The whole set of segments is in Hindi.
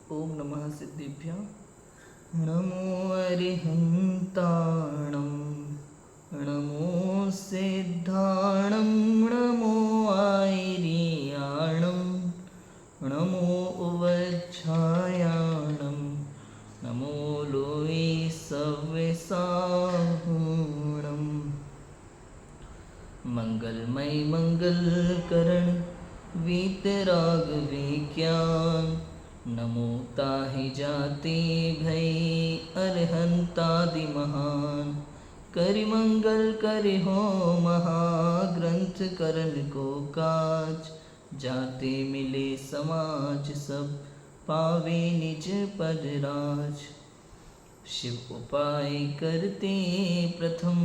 ओम नमः सिद्धिभ्यां नमो अरिहन्ताणं नमो सिद्धाणं नमो आयर्याणं नमो उवच्छायाणं नमो लोये सव्यसाहूणं मंगलमय मंगलकरण वीतराग विज्ञान नमो ताहि जाते भय अरहंतादि महान करि मंगल करि हो महाग्रंथ करन को काज जाते मिले समाज सब पावे निज पद राज शिव उपाय करते प्रथम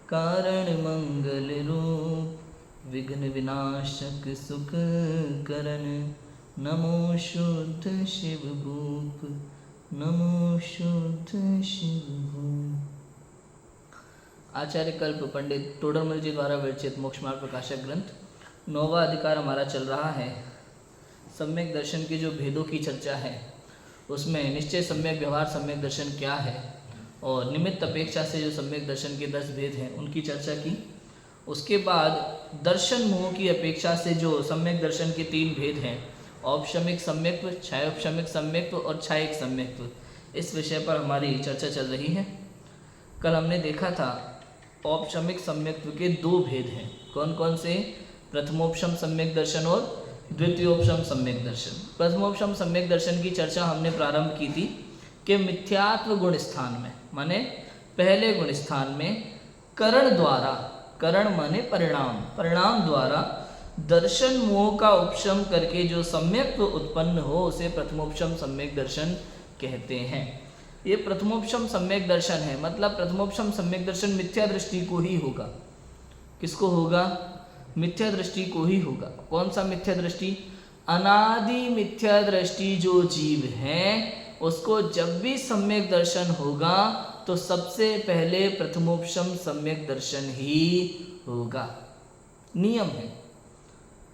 कारण मंगल रूप विघ्न विनाशक सुख करन नमो शुद्ध शिव भूप नमो शुद्ध शिव भूप। आचार्य कल्प पंडित तोडरमल जी द्वारा विरचित मोक्ष मार्ग प्रकाशक ग्रंथ 9वां अधिकार हमारा चल रहा है। सम्यक दर्शन के जो भेदों की चर्चा है उसमें निश्चय सम्यक व्यवहार सम्यक दर्शन क्या है और निमित्त अपेक्षा से जो सम्यक दर्शन के 10 भेद हैं उनकी चर्चा की। उसके बाद दर्शन मोह की अपेक्षा से जो सम्यक दर्शन के 3 भेद हैं, औपशमिक सम्यक्त्व, छायोपशमिक सम्यक्त्व और छायिक सम्यक्त्व, इस विषय पर हमारी चर्चा चल रही है। कल हमने देखा था औपशमिक सम्यक्त्व के 2 भेद हैं। कौन कौन से? प्रथमोपशम सम्यक दर्शन और द्वितीयोपशम सम्यक दर्शन। प्रथमोपशम सम्यक दर्शन की चर्चा हमने प्रारंभ की थी कि मिथ्यात्व गुण स्थान में, माने पहले गुण स्थान में करण द्वारा, करण माने परिणाम, परिणाम द्वारा दर्शन मोह का उपशम करके जो सम्यक्त्व उत्पन्न हो उसे प्रथमोपशम सम्यक दर्शन कहते हैं। ये प्रथमोपशम सम्यक दर्शन है, मतलब प्रथमोपशम सम्यक दर्शन मिथ्या दृष्टि को ही होगा। किसको होगा? मिथ्या दृष्टि को ही होगा। कौन सा मिथ्या दृष्टि? अनादि मिथ्या दृष्टि जो जीव है उसको जब भी सम्यक दर्शन होगा तो सबसे पहले प्रथमोपशम सम्यक दर्शन ही होगा। नियम है,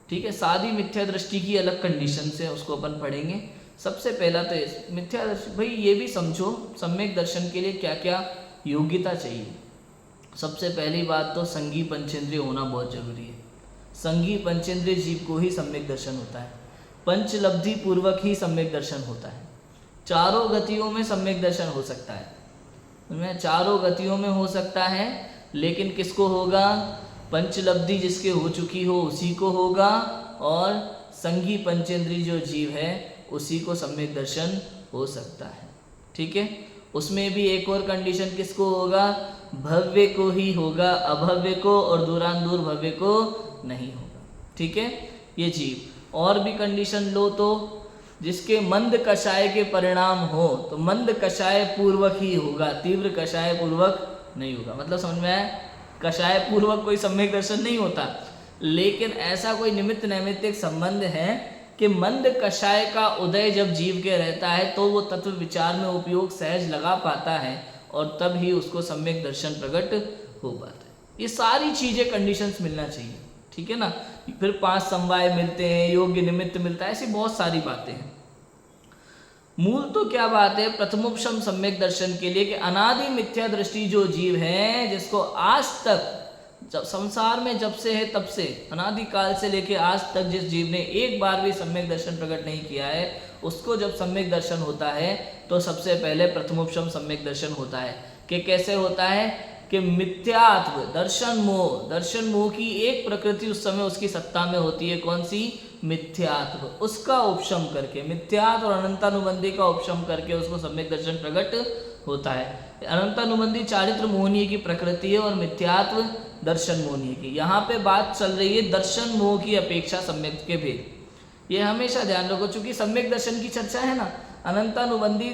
ठीक है। सादी मिथ्या दृष्टि की अलग कंडीशन से उसको अपन पढ़ेंगे। सबसे पहला तो मिथ्या दर्शन, भाई ये भी समझो सम्यक दर्शन के लिए क्या क्या योग्यता चाहिए। सबसे पहली बात तो संगी पंचेंद्रिय होना बहुत जरूरी है। संगी पंचेंद्रिय जीव को ही सम्यक दर्शन होता है। पंचलब्धि पूर्वक ही सम्यक दर्शन होता है। चारों गतियों में सम्यक दर्शन हो सकता है, उनमें चारों गतियों में हो सकता है, लेकिन किसको होगा? पंचलब्धि जिसके हो चुकी हो उसी को होगा, और संगी पंचेंद्रिय जो जीव है उसी को सम्यक दर्शन हो सकता है, ठीक है। उसमें भी एक और कंडीशन किसको होगा? भव्य को ही होगा, अभव्य को और दूरांदूर भव्य को नहीं होगा, ठीक है। ये जीव और भी कंडीशन लो तो जिसके मंद कषाय के परिणाम हो तो मंद कषाय पूर्वक ही होगा, तीव्र कषाय पूर्वक नहीं होगा। मतलब समझ में आया? कषाय पूर्वक कोई सम्यक दर्शन नहीं होता, लेकिन ऐसा कोई निमित्त नैमित्तिक संबंध है कि मंद कषाय का उदय जब जीव के रहता है तो वो तत्व विचार में उपयोग सहज लगा पाता है और तब ही उसको सम्यक दर्शन प्रकट हो पाता है। ये सारी चीजें कंडीशंस मिलना चाहिए, ठीक है ना। फिर 5 समवाय मिलते हैं, योग्य निमित्त मिलता है, ऐसी बहुत सारी बातें हैं। मूल तो क्या बात है प्रथमोपशम सम्यक दर्शन के लिए कि अनादि मिथ्या दृष्टि जो जीव है, जिसको आज तक जब संसार में जब से है तब से अनादि काल से लेके आज तक जिस जीव ने एक बार भी सम्यक दर्शन प्रकट नहीं किया है, उसको जब सम्यक दर्शन होता है तो सबसे पहले प्रथमोपशम सम्यक दर्शन होता है। कि कैसे होता है? कि मिथ्यात्व दर्शन मोह की एक प्रकृति उस समय उसकी सत्ता में होती है। कौन सी? मिथ्यात्व। उसका उपशम करके, मिथ्यात्व और अनंतानुबंधी का उपशम करके उसको सम्यक दर्शन प्रकट होता है। अनंतानुबंधी चारित्र मोहनीय की प्रकृति है और मिथ्यात्व दर्शन मोहनीय की। यहाँ पे बात चल रही है दर्शन मोह की अपेक्षा सम्यक के भेद। ये हमेशा ध्यान रखो, चूंकि सम्यक दर्शन की चर्चा है ना, अनंतानुबंधी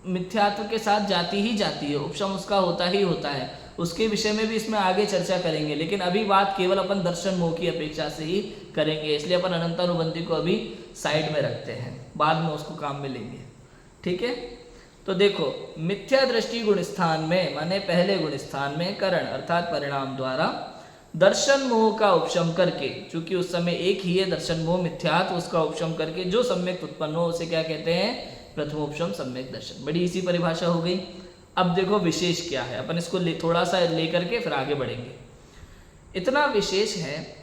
मिथ्यात्व के साथ जाती ही जाती है, उपशम उसका होता ही होता है। उसके विषय में भी इसमें आगे चर्चा करेंगे, लेकिन अभी बात केवल अपन दर्शन मोह की अपेक्षा से ही करेंगे, इसलिए अपन अनंतानुबंधी को अभी साइड में रखते हैं, बाद में उसको काम में लेंगे, ठीक है। तो देखो, मिथ्या दृष्टि गुण स्थान में, माने पहले गुण स्थान में करण अर्थात परिणाम द्वारा दर्शन मोह का उपशम करके, चूंकि उस समय एक ही है दर्शन मोह मिथ्यात्व, उसका उपशम करके जो सम्यक उत्पन्न हो उसे क्या कहते हैं, प्रथमोपशम सम्यक दर्शन। बड़ी इसी परिभाषा हो गई। अब देखो विशेष क्या है, अपन इसको थोड़ा सा लेकर के फिर आगे बढ़ेंगे। इतना विशेष है,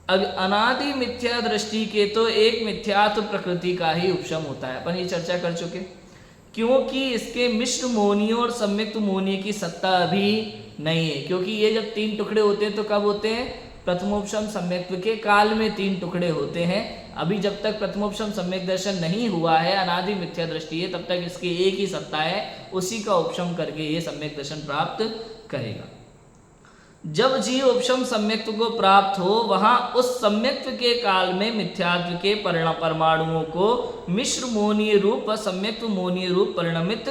अनादि मिथ्या दृष्टि के तो एक मिथ्यात्व प्रकृति का ही उपशम होता है, अपन ये चर्चा कर चुके, क्योंकि इसके मिश्र मोहनीय और सम्यक्त मोहनीय की सत्ता अभी नहीं है। क्योंकि ये जब तीन टुकड़े होते हैं तो कब होते हैं, प्रथमोपशम सम्यक्त्व के काल में तीन टुकड़े होते हैं। अभी जब तक प्रथमोपशम सम्यक दर्शन नहीं हुआ है, अनादि मिथ्या दृष्टि है, तब तक इसकी एक ही सत्ता है, उसी का उपशम करके ये सम्यक दर्शन प्राप्त करेगा। जब जीव उपशम सम्यक्त्व को प्राप्त हो, वहां उस सम्यक्त्व के काल में मिथ्यात्व के परमाणुओं को मिश्र मोहनीय रूप व सम्यक्त्व मोहनीय रूप परिणमित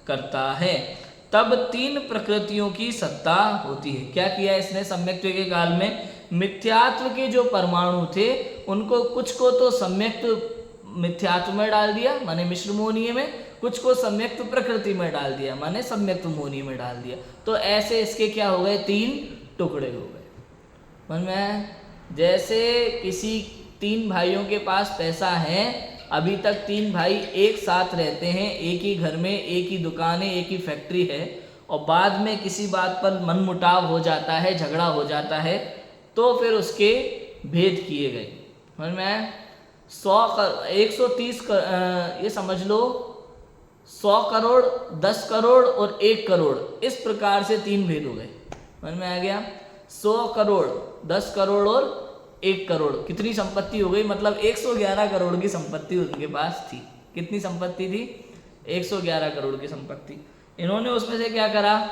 करता है, तब तीन प्रकृतियों की सत्ता होती है। क्या किया इसने, सम्यक्त्व के काल में मिथ्यात्व के जो परमाणु थे उनको कुछ को तो सम्यक्त्व मिथ्यात्व में डाल दिया माने मिश्र मोहनीय में, कुछ को सम्यक्त्व प्रकृति में डाल दिया माने सम्यक्त्व मोहनीय में डाल दिया। तो ऐसे इसके क्या हो गए, तीन टुकड़े हो गए। मन में जैसे किसी तीन भाइयों के पास पैसा है, अभी तक तीन भाई एक साथ रहते हैं, एक ही घर में, एक ही दुकान है, एक ही फैक्ट्री है, और बाद में किसी बात पर मनमुटाव हो जाता है, झगड़ा हो जाता है, तो फिर उसके भेद किए गए। समझ में 130 ये समझ लो 100 करोड़, 10 करोड़ और 1 करोड़, इस प्रकार से तीन भेद हो गए। समझ में आ गया, 100 करोड़, 10 करोड़ और 1 करोड़, कितनी संपत्ति हो गई, मतलब 111 करोड़ की संपत्ति उनके पास थी। कितनी संपत्ति थी, 111 करोड़ की संपत्ति। इन्होंने उसमें से क्या करा,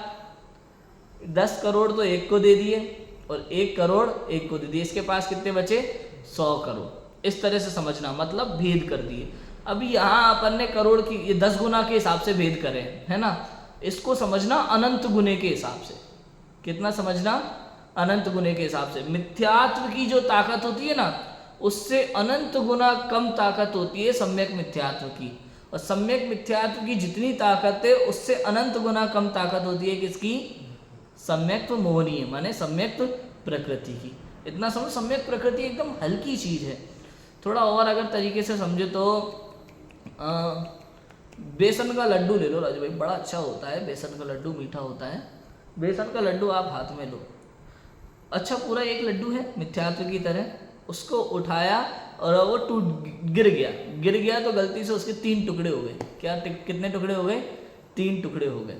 10 करोड़ तो एक को दे दिए और 1 करोड़ एक को दे दिए, इसके पास कितने बचे, 100 करोड़। इस तरह से समझना, मतलब भेद कर दिए। अभी यहाँ अपन ने करोड़ की ये 10 गुना के हिसाब से भेद करे, है ना, इसको समझना अनंत गुने के हिसाब से। कितना समझना, अनंत गुने के हिसाब से। मिथ्यात्व की जो ताकत होती है ना, उससे अनंत गुना कम ताकत होती है सम्यक मिथ्यात्व की, और सम्यक मिथ्यात्व की जितनी ताकत है उससे अनंत गुना कम ताकत होती है किसकी, सम्यक्त्व मोहनीय माने सम्यक्त्व प्रकृति की। इतना समझो, सम्यक प्रकृति एकदम हल्की चीज है। थोड़ा और अगर तरीके से समझे तो बेसन का लड्डू ले लो राजू भाई, बड़ा अच्छा होता है बेसन का लड्डू, मीठा होता है। बेसन का लड्डू आप हाथ में लो, अच्छा पूरा एक लड्डू है मिथ्यात्व की तरह, उसको उठाया और वो गिर गया तो गलती से उसके 3 टुकड़े हो गए। क्या कितने टुकड़े हो गए, 3 टुकड़े हो गए,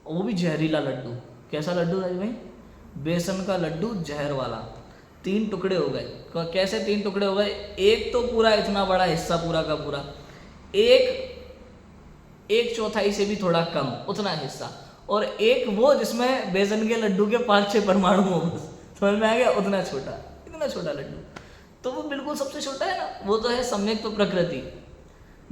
और वो भी जहरीला लड्डू। कैसा लड्डू राजू भाई, बेसन का लड्डू जहर वाला। 3 टुकड़े हो गए। कैसे 3 टुकड़े हो गए, एक तो पूरा इतना बड़ा हिस्सा पूरा का पूरा, एक चौथाई से भी थोड़ा कम उतना हिस्सा, और एक वो जिसमें बेसन के लड्डू के 5-6 परमाणु हो, समझ में आ गया, उतना छोटा, इतना छोटा लड्डू। तो वो बिल्कुल सबसे छोटा है ना, वो तो है सम्यक तो प्रकृति।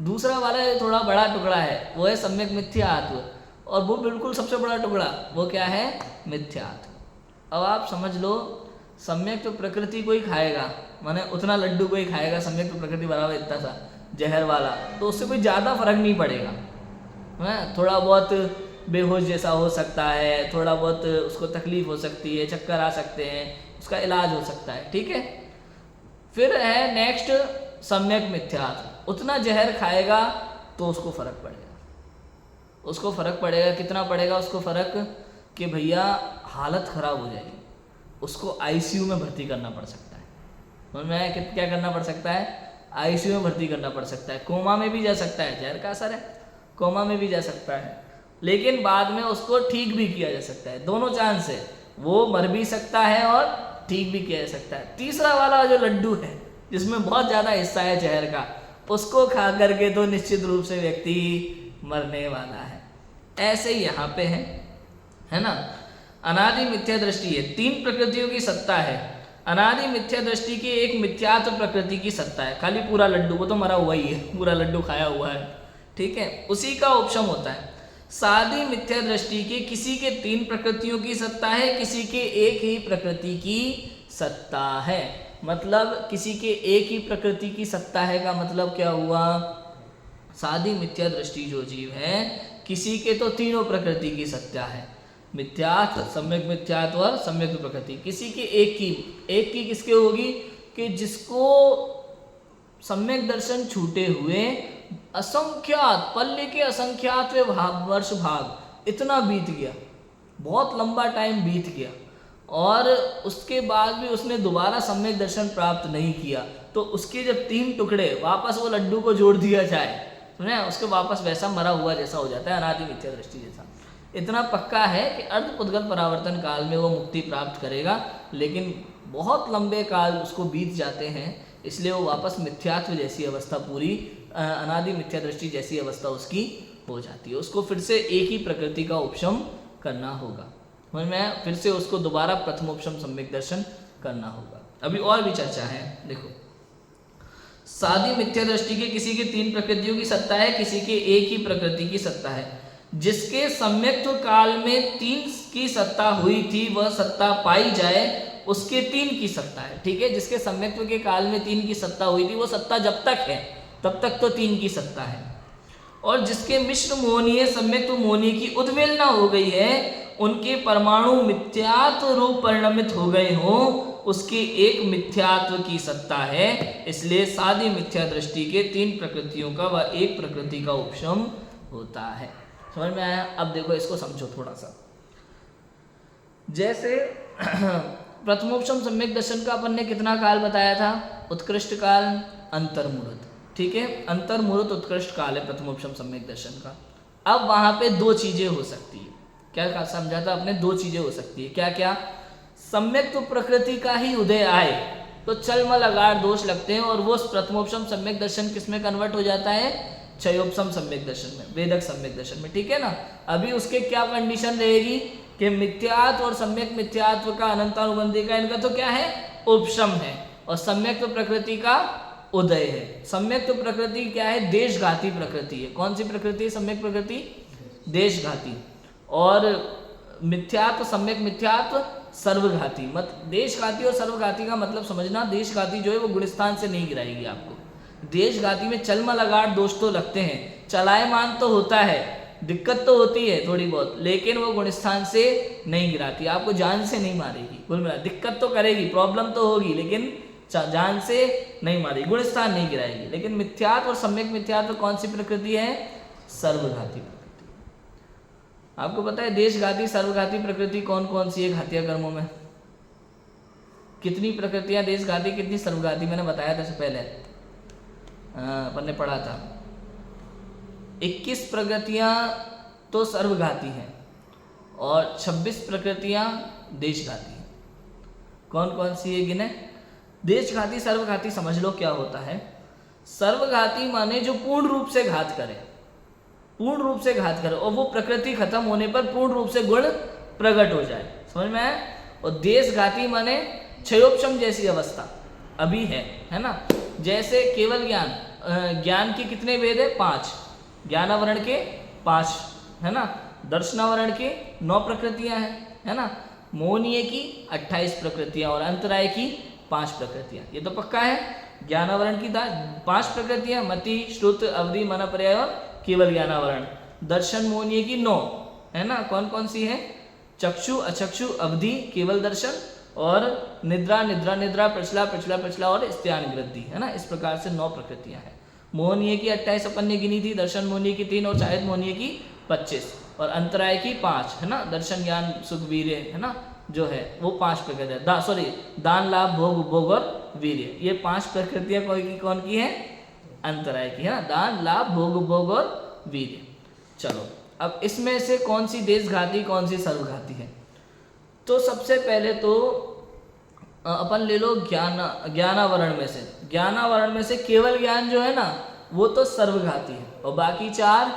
दूसरा वाला थोड़ा बड़ा टुकड़ा है, वो है सम्यक मिथ्यात्व, और वो बिल्कुल सबसे बड़ा टुकड़ा वो क्या है, मिथ्यात्व। अब आप समझ लो, सम्यक तो प्रकृति को ही खाएगा, माने उतना लड्डू को ही खाएगा, सम्यक तो प्रकृति बराबर इतना सा जहर वाला, तो उससे कोई ज़्यादा फर्क नहीं पड़ेगा। है थोड़ा बहुत बेहोश जैसा हो सकता है, थोड़ा बहुत उसको तकलीफ हो सकती है, चक्कर आ सकते हैं, उसका इलाज हो सकता है, ठीक है। फिर है नेक्स्ट सम्यक मिथ्यात्व, उतना जहर खाएगा तो उसको फर्क पड़ेगा, उसको फर्क पड़ेगा। कितना पड़ेगा उसको फर्क, कि भैया हालत खराब हो जाएगी, उसको आईसीयू में भर्ती करना पड़ सकता है। समझ में आया, क्या करना पड़ सकता है, आईसीयू में भर्ती करना पड़ सकता है। कोमा में भी जा सकता है, जहर का असर है, कोमा में भी जा सकता है, लेकिन बाद में उसको ठीक भी किया जा सकता है। दोनों चांस है, वो मर भी सकता है और ठीक भी किया जा सकता है। तीसरा वाला जो लड्डू है जिसमें बहुत ज़्यादा हिस्सा है जहर का, उसको खा करके तो निश्चित रूप से व्यक्ति मरने वाला है। ऐसे ही यहाँ पे है ना। अनादि मिथ्या दृष्टि है, 3 प्रकृतियों की सत्ता है। अनादि मिथ्या दृष्टि की एक मिथ्यात्व प्रकृति की सत्ता है, खाली पूरा लड्डू, वो तो मरा हुआ ही है, पूरा लड्डू खाया हुआ है, ठीक है, उसी का उपशम होता है। सादी मिथ्या दृष्टि के किसी के 3 प्रकृतियों की सत्ता है, किसी के एक ही प्रकृति की सत्ता है। मतलब किसी के एक ही प्रकृति की सत्ता है का मतलब क्या हुआ, सादी मिथ्या दृष्टि जो जीव है, किसी के तो तीनों प्रकृति की सत्ता है, मिथ्यात्व, सम्यक मिथ्यात्व और सम्यक प्रकृति। किसी के एक की किसके होगी कि जिसको सम्यक दर्शन छूटे हुए असंख्यात पल्ले के असंख्यात वर्ष भाग इतना बीत गया, बहुत लंबा टाइम बीत गया, और उसके बाद भी उसने दोबारा सम्यक दर्शन प्राप्त नहीं किया, तो उसके जब 3 टुकड़े वापस वो लड्डू को जोड़ दिया जाए, सुने, उसके वापस वैसा मरा हुआ जैसा हो जाता है, अनादि मिथ्या दृष्टि जैसा। इतना पक्का है कि अर्धपुद्गल परावर्तन काल में वो मुक्ति प्राप्त करेगा, लेकिन बहुत लंबे काल उसको बीत जाते हैं, इसलिए वो वापस मिथ्यात्व जैसी अवस्था, पूरी अनादि मिथ्या दृष्टि जैसी अवस्था उसकी हो जाती है। उसको फिर से एक ही प्रकृति का उपशम करना होगा, मैं फिर से उसको दोबारा प्रथमोपशम सम्यक दर्शन करना होगा। अभी और भी चर्चा है, देखो, सादी मिथ्या दृष्टि के किसी के 3 प्रकृतियों की सत्ता है, किसी के एक ही प्रकृति की सत्ता है। जिसके सम्यक्त्व काल में 3 की सत्ता हुई थी वह सत्ता पाई जाए, उसके 3 की सत्ता है, ठीक है। जिसके सम्यक्त्व के काल में 3 की सत्ता हुई थी वो सत्ता जब तक है तब तक तो 3 की सत्ता है। और जिसके मिश्र मोहनीय सम्यक्त्व मोहनीय की उद्वेलना हो गई है, उनके परमाणु मिथ्यात्व रूप परिणमित हो गए हों, उसके एक मिथ्यात्व की सत्ता है। इसलिए सादी मिथ्या दृष्टि के 3 प्रकृतियों का व एक प्रकृति का उपशम होता है। समझ में आया? अब देखो इसको समझो थोड़ा सा। जैसे प्रथमोपशम सम्यक दर्शन का अपन ने कितना काल बताया था? उत्कृष्ट काल, अंतर्मुहूर्त, ठीक है। अंतर्मुहूर्त उत्कृष्ट काल है प्रथमोपशम सम्यक दर्शन का। अब वहां पे 2 चीजें हो सकती है। क्या समझा था आपने? 2 चीजें हो सकती है। क्या क्या? सम्यक्त्व प्रकृति का ही उदय आए तो चलमल अगार दोष लगते हैं, और वो प्रथमोपशम सम्यक दर्शन किस में कन्वर्ट हो जाता है? क्षयोपशम सम्यक दर्शन में, वेदक सम्यक दर्शन में, ठीक है ना। अभी उसके क्या कंडीशन रहेगी कि मिथ्यात्व और सम्यक मिथ्यात्व का अनंतानुबंधी का इनका तो क्या है? उपशम है, और सम्यक्त्व प्रकृति का उदय है। सम्यक्त्व प्रकृति क्या है? देशघाती प्रकृति है। कौन सी प्रकृति है सम्यक प्रकृति? देशघाती। और मिथ्यात्व सम्यक मिथ्यात्व सर्वघाती। मत देशघाती और सर्वघाती का मतलब समझना, देशघाती जो है वो गुणस्थान से नहीं गिराएगी आपको। देशघाती में चलमल अगाड़ दोष तो लगते हैं, चलायमान तो होता है, दिक्कत तो होती है थोड़ी बहुत, लेकिन वो गुणस्थान से नहीं गिराती, आपको जान से नहीं मारेगी। कुल मिला दिक्कत तो करेगी, प्रॉब्लम तो होगी, लेकिन जान से नहीं मारेगी, गुणस्थान नहीं गिराएगी। लेकिन मिथ्यात्व और सम्यक मिथ्यात्व कौन सी प्रकृति है? सर्वघाती प्रकृति। आपको पता है देशघाती सर्वघाती प्रकृति कौन कौन सी है घातीय कर्मों में? कितनी प्रकृतियां देशघाती, कितनी सर्वघाती? मैंने बताया था इससे पहले, अपन ने पढ़ा था। 21 प्रकृतियां तो सर्वघाती हैं और 26 प्रकृतियां देशघाती हैं। कौन कौन सी है गिने? देशघाती सर्वघाती समझ लो क्या होता है। सर्वघाती माने जो पूर्ण रूप से घात करे, पूर्ण रूप से घात करे, और वो प्रकृति खत्म होने पर पूर्ण रूप से गुण प्रकट हो जाए। समझ में आया? और देशघाती माने क्षयोपशम जैसी अवस्था अभी है ना। जैसे केवल ज्ञान, ज्ञान के कितने वेद है? 5। ज्ञानावरण के 5 है ना। दर्शनावरण के 9 प्रकृतियां हैं, है ना। मोहनीय की 28 प्रकृतियां और अंतराय की 5 प्रकृतियां। ये तो पक्का है। ज्ञानावरण की 5 प्रकृतियां, मति, श्रुत, अवधि, मन, पर्याय और केवल ज्ञानावरण। दर्शन मोहनीय की 9 है ना। कौन कौन सी है? चक्षु, अचक्षु, अवधि, केवल दर्शन, और निद्रा, निद्रा निद्रा, प्रचला प्रचला प्रचला और स्त्यान गृद्धि, है ना। इस प्रकार से 9 प्रकृतियां हैं। मोहनीय की 28 अपन ने गिनी थी, दर्शन मोहनीय की 3 और चायत मोहनीय की 25 और अंतराय की 5, है ना। दर्शन, ज्ञान, सुख, वीर्य, है ना, जो है वो 5 प्रकृतियां। दान, लाभ, भोग, उपभोग और वीर्य, ये 5 प्रकृतियां कौन की है? अंतराय की, है ना। दान, लाभ, भोग, उपभोग और वीर्य। चलो अब इसमें से कौन सी देशघाती कौन सी सर्वघाती है? तो सबसे पहले तो अपन ले लो ज्ञानावरण में से। ज्ञानावरण में से केवल ज्ञान जो है ना वो तो सर्वघाती है, और बाकी 4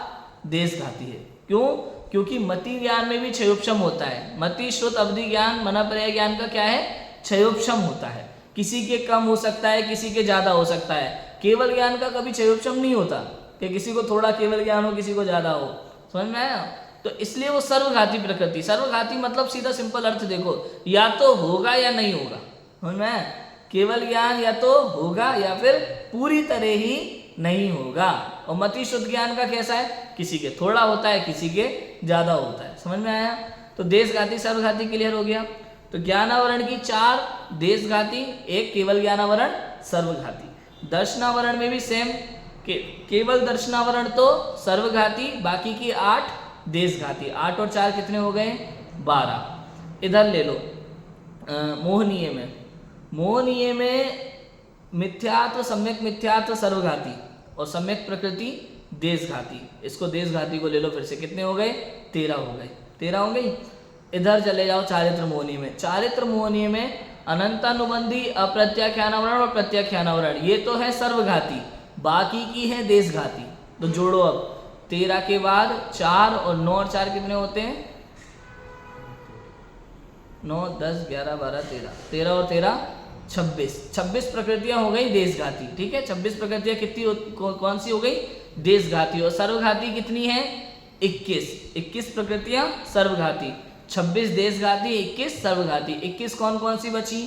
देशघाती है। क्यों? क्योंकि मति ज्ञान में भी क्षयोपशम होता है। मति, श्रुत, अवधि ज्ञान, मन, पर्याय ज्ञान का क्या है? क्षयोपशम होता है। किसी के कम हो सकता है, किसी के ज्यादा हो सकता है। केवल ज्ञान का कभी क्षयोपशम नहीं होता कि किसी को थोड़ा केवल ज्ञान हो, किसी को ज्यादा हो। समझ में आया? तो इसलिए वो सर्वघाती प्रकृति। सर्वघाती मतलब सीधा सिंपल अर्थ देखो, या तो होगा या नहीं होगा। समझ में आया? केवल ज्ञान या तो होगा या फिर पूरी तरह ही नहीं होगा। और मति शुद्ध ज्ञान का कैसा है? किसी के थोड़ा होता है, किसी के ज्यादा होता है। समझ में आया? तो देशघाती सर्वघाती क्लियर हो गया। तो ज्ञानावरण की 4 देशघाती, 1 केवल ज्ञानावरण सर्वघाती। दर्शनावरण में भी सेम, केवल दर्शनावरण तो सर्वघाती, बाकी की 8 देशघाती। 8 और 4 कितने हो गए? 12। इधर ले लो मोहनीय में, मोहनीय में मिथ्यात्व, सम्यक मिथ्यात्व सर्वघाती और सम्यक प्रकृति देशघाती। इसको देशघाती को ले लो फिर से, कितने हो गए? 13 हो गए। 13 हो गई। इधर चले जाओ चारित्र मोहनीय में। चारित्र मोहनीय में अनंतानुबंधी, अप्रत्याख्यानावरण और प्रत्याख्यानावरण, ये तो है सर्वघाती, बाकी की है देशघाती। तो जोड़ो अब 13 के बाद 4 और 9 और 4 कितने होते हैं? 9, 10, 11, 12, 13, 13 और 13 26। 26 प्रकृतियां हो गई देशघाती। ठीक है, 26 प्रकृतियां कितनी कौन सी हो गई? देशघाती। और सर्वघाती कितनी है? 21। 21 प्रकृतियां सर्वघाती, 26 देशघाती, 21 सर्वघाती। 21 कौन कौन सी बची?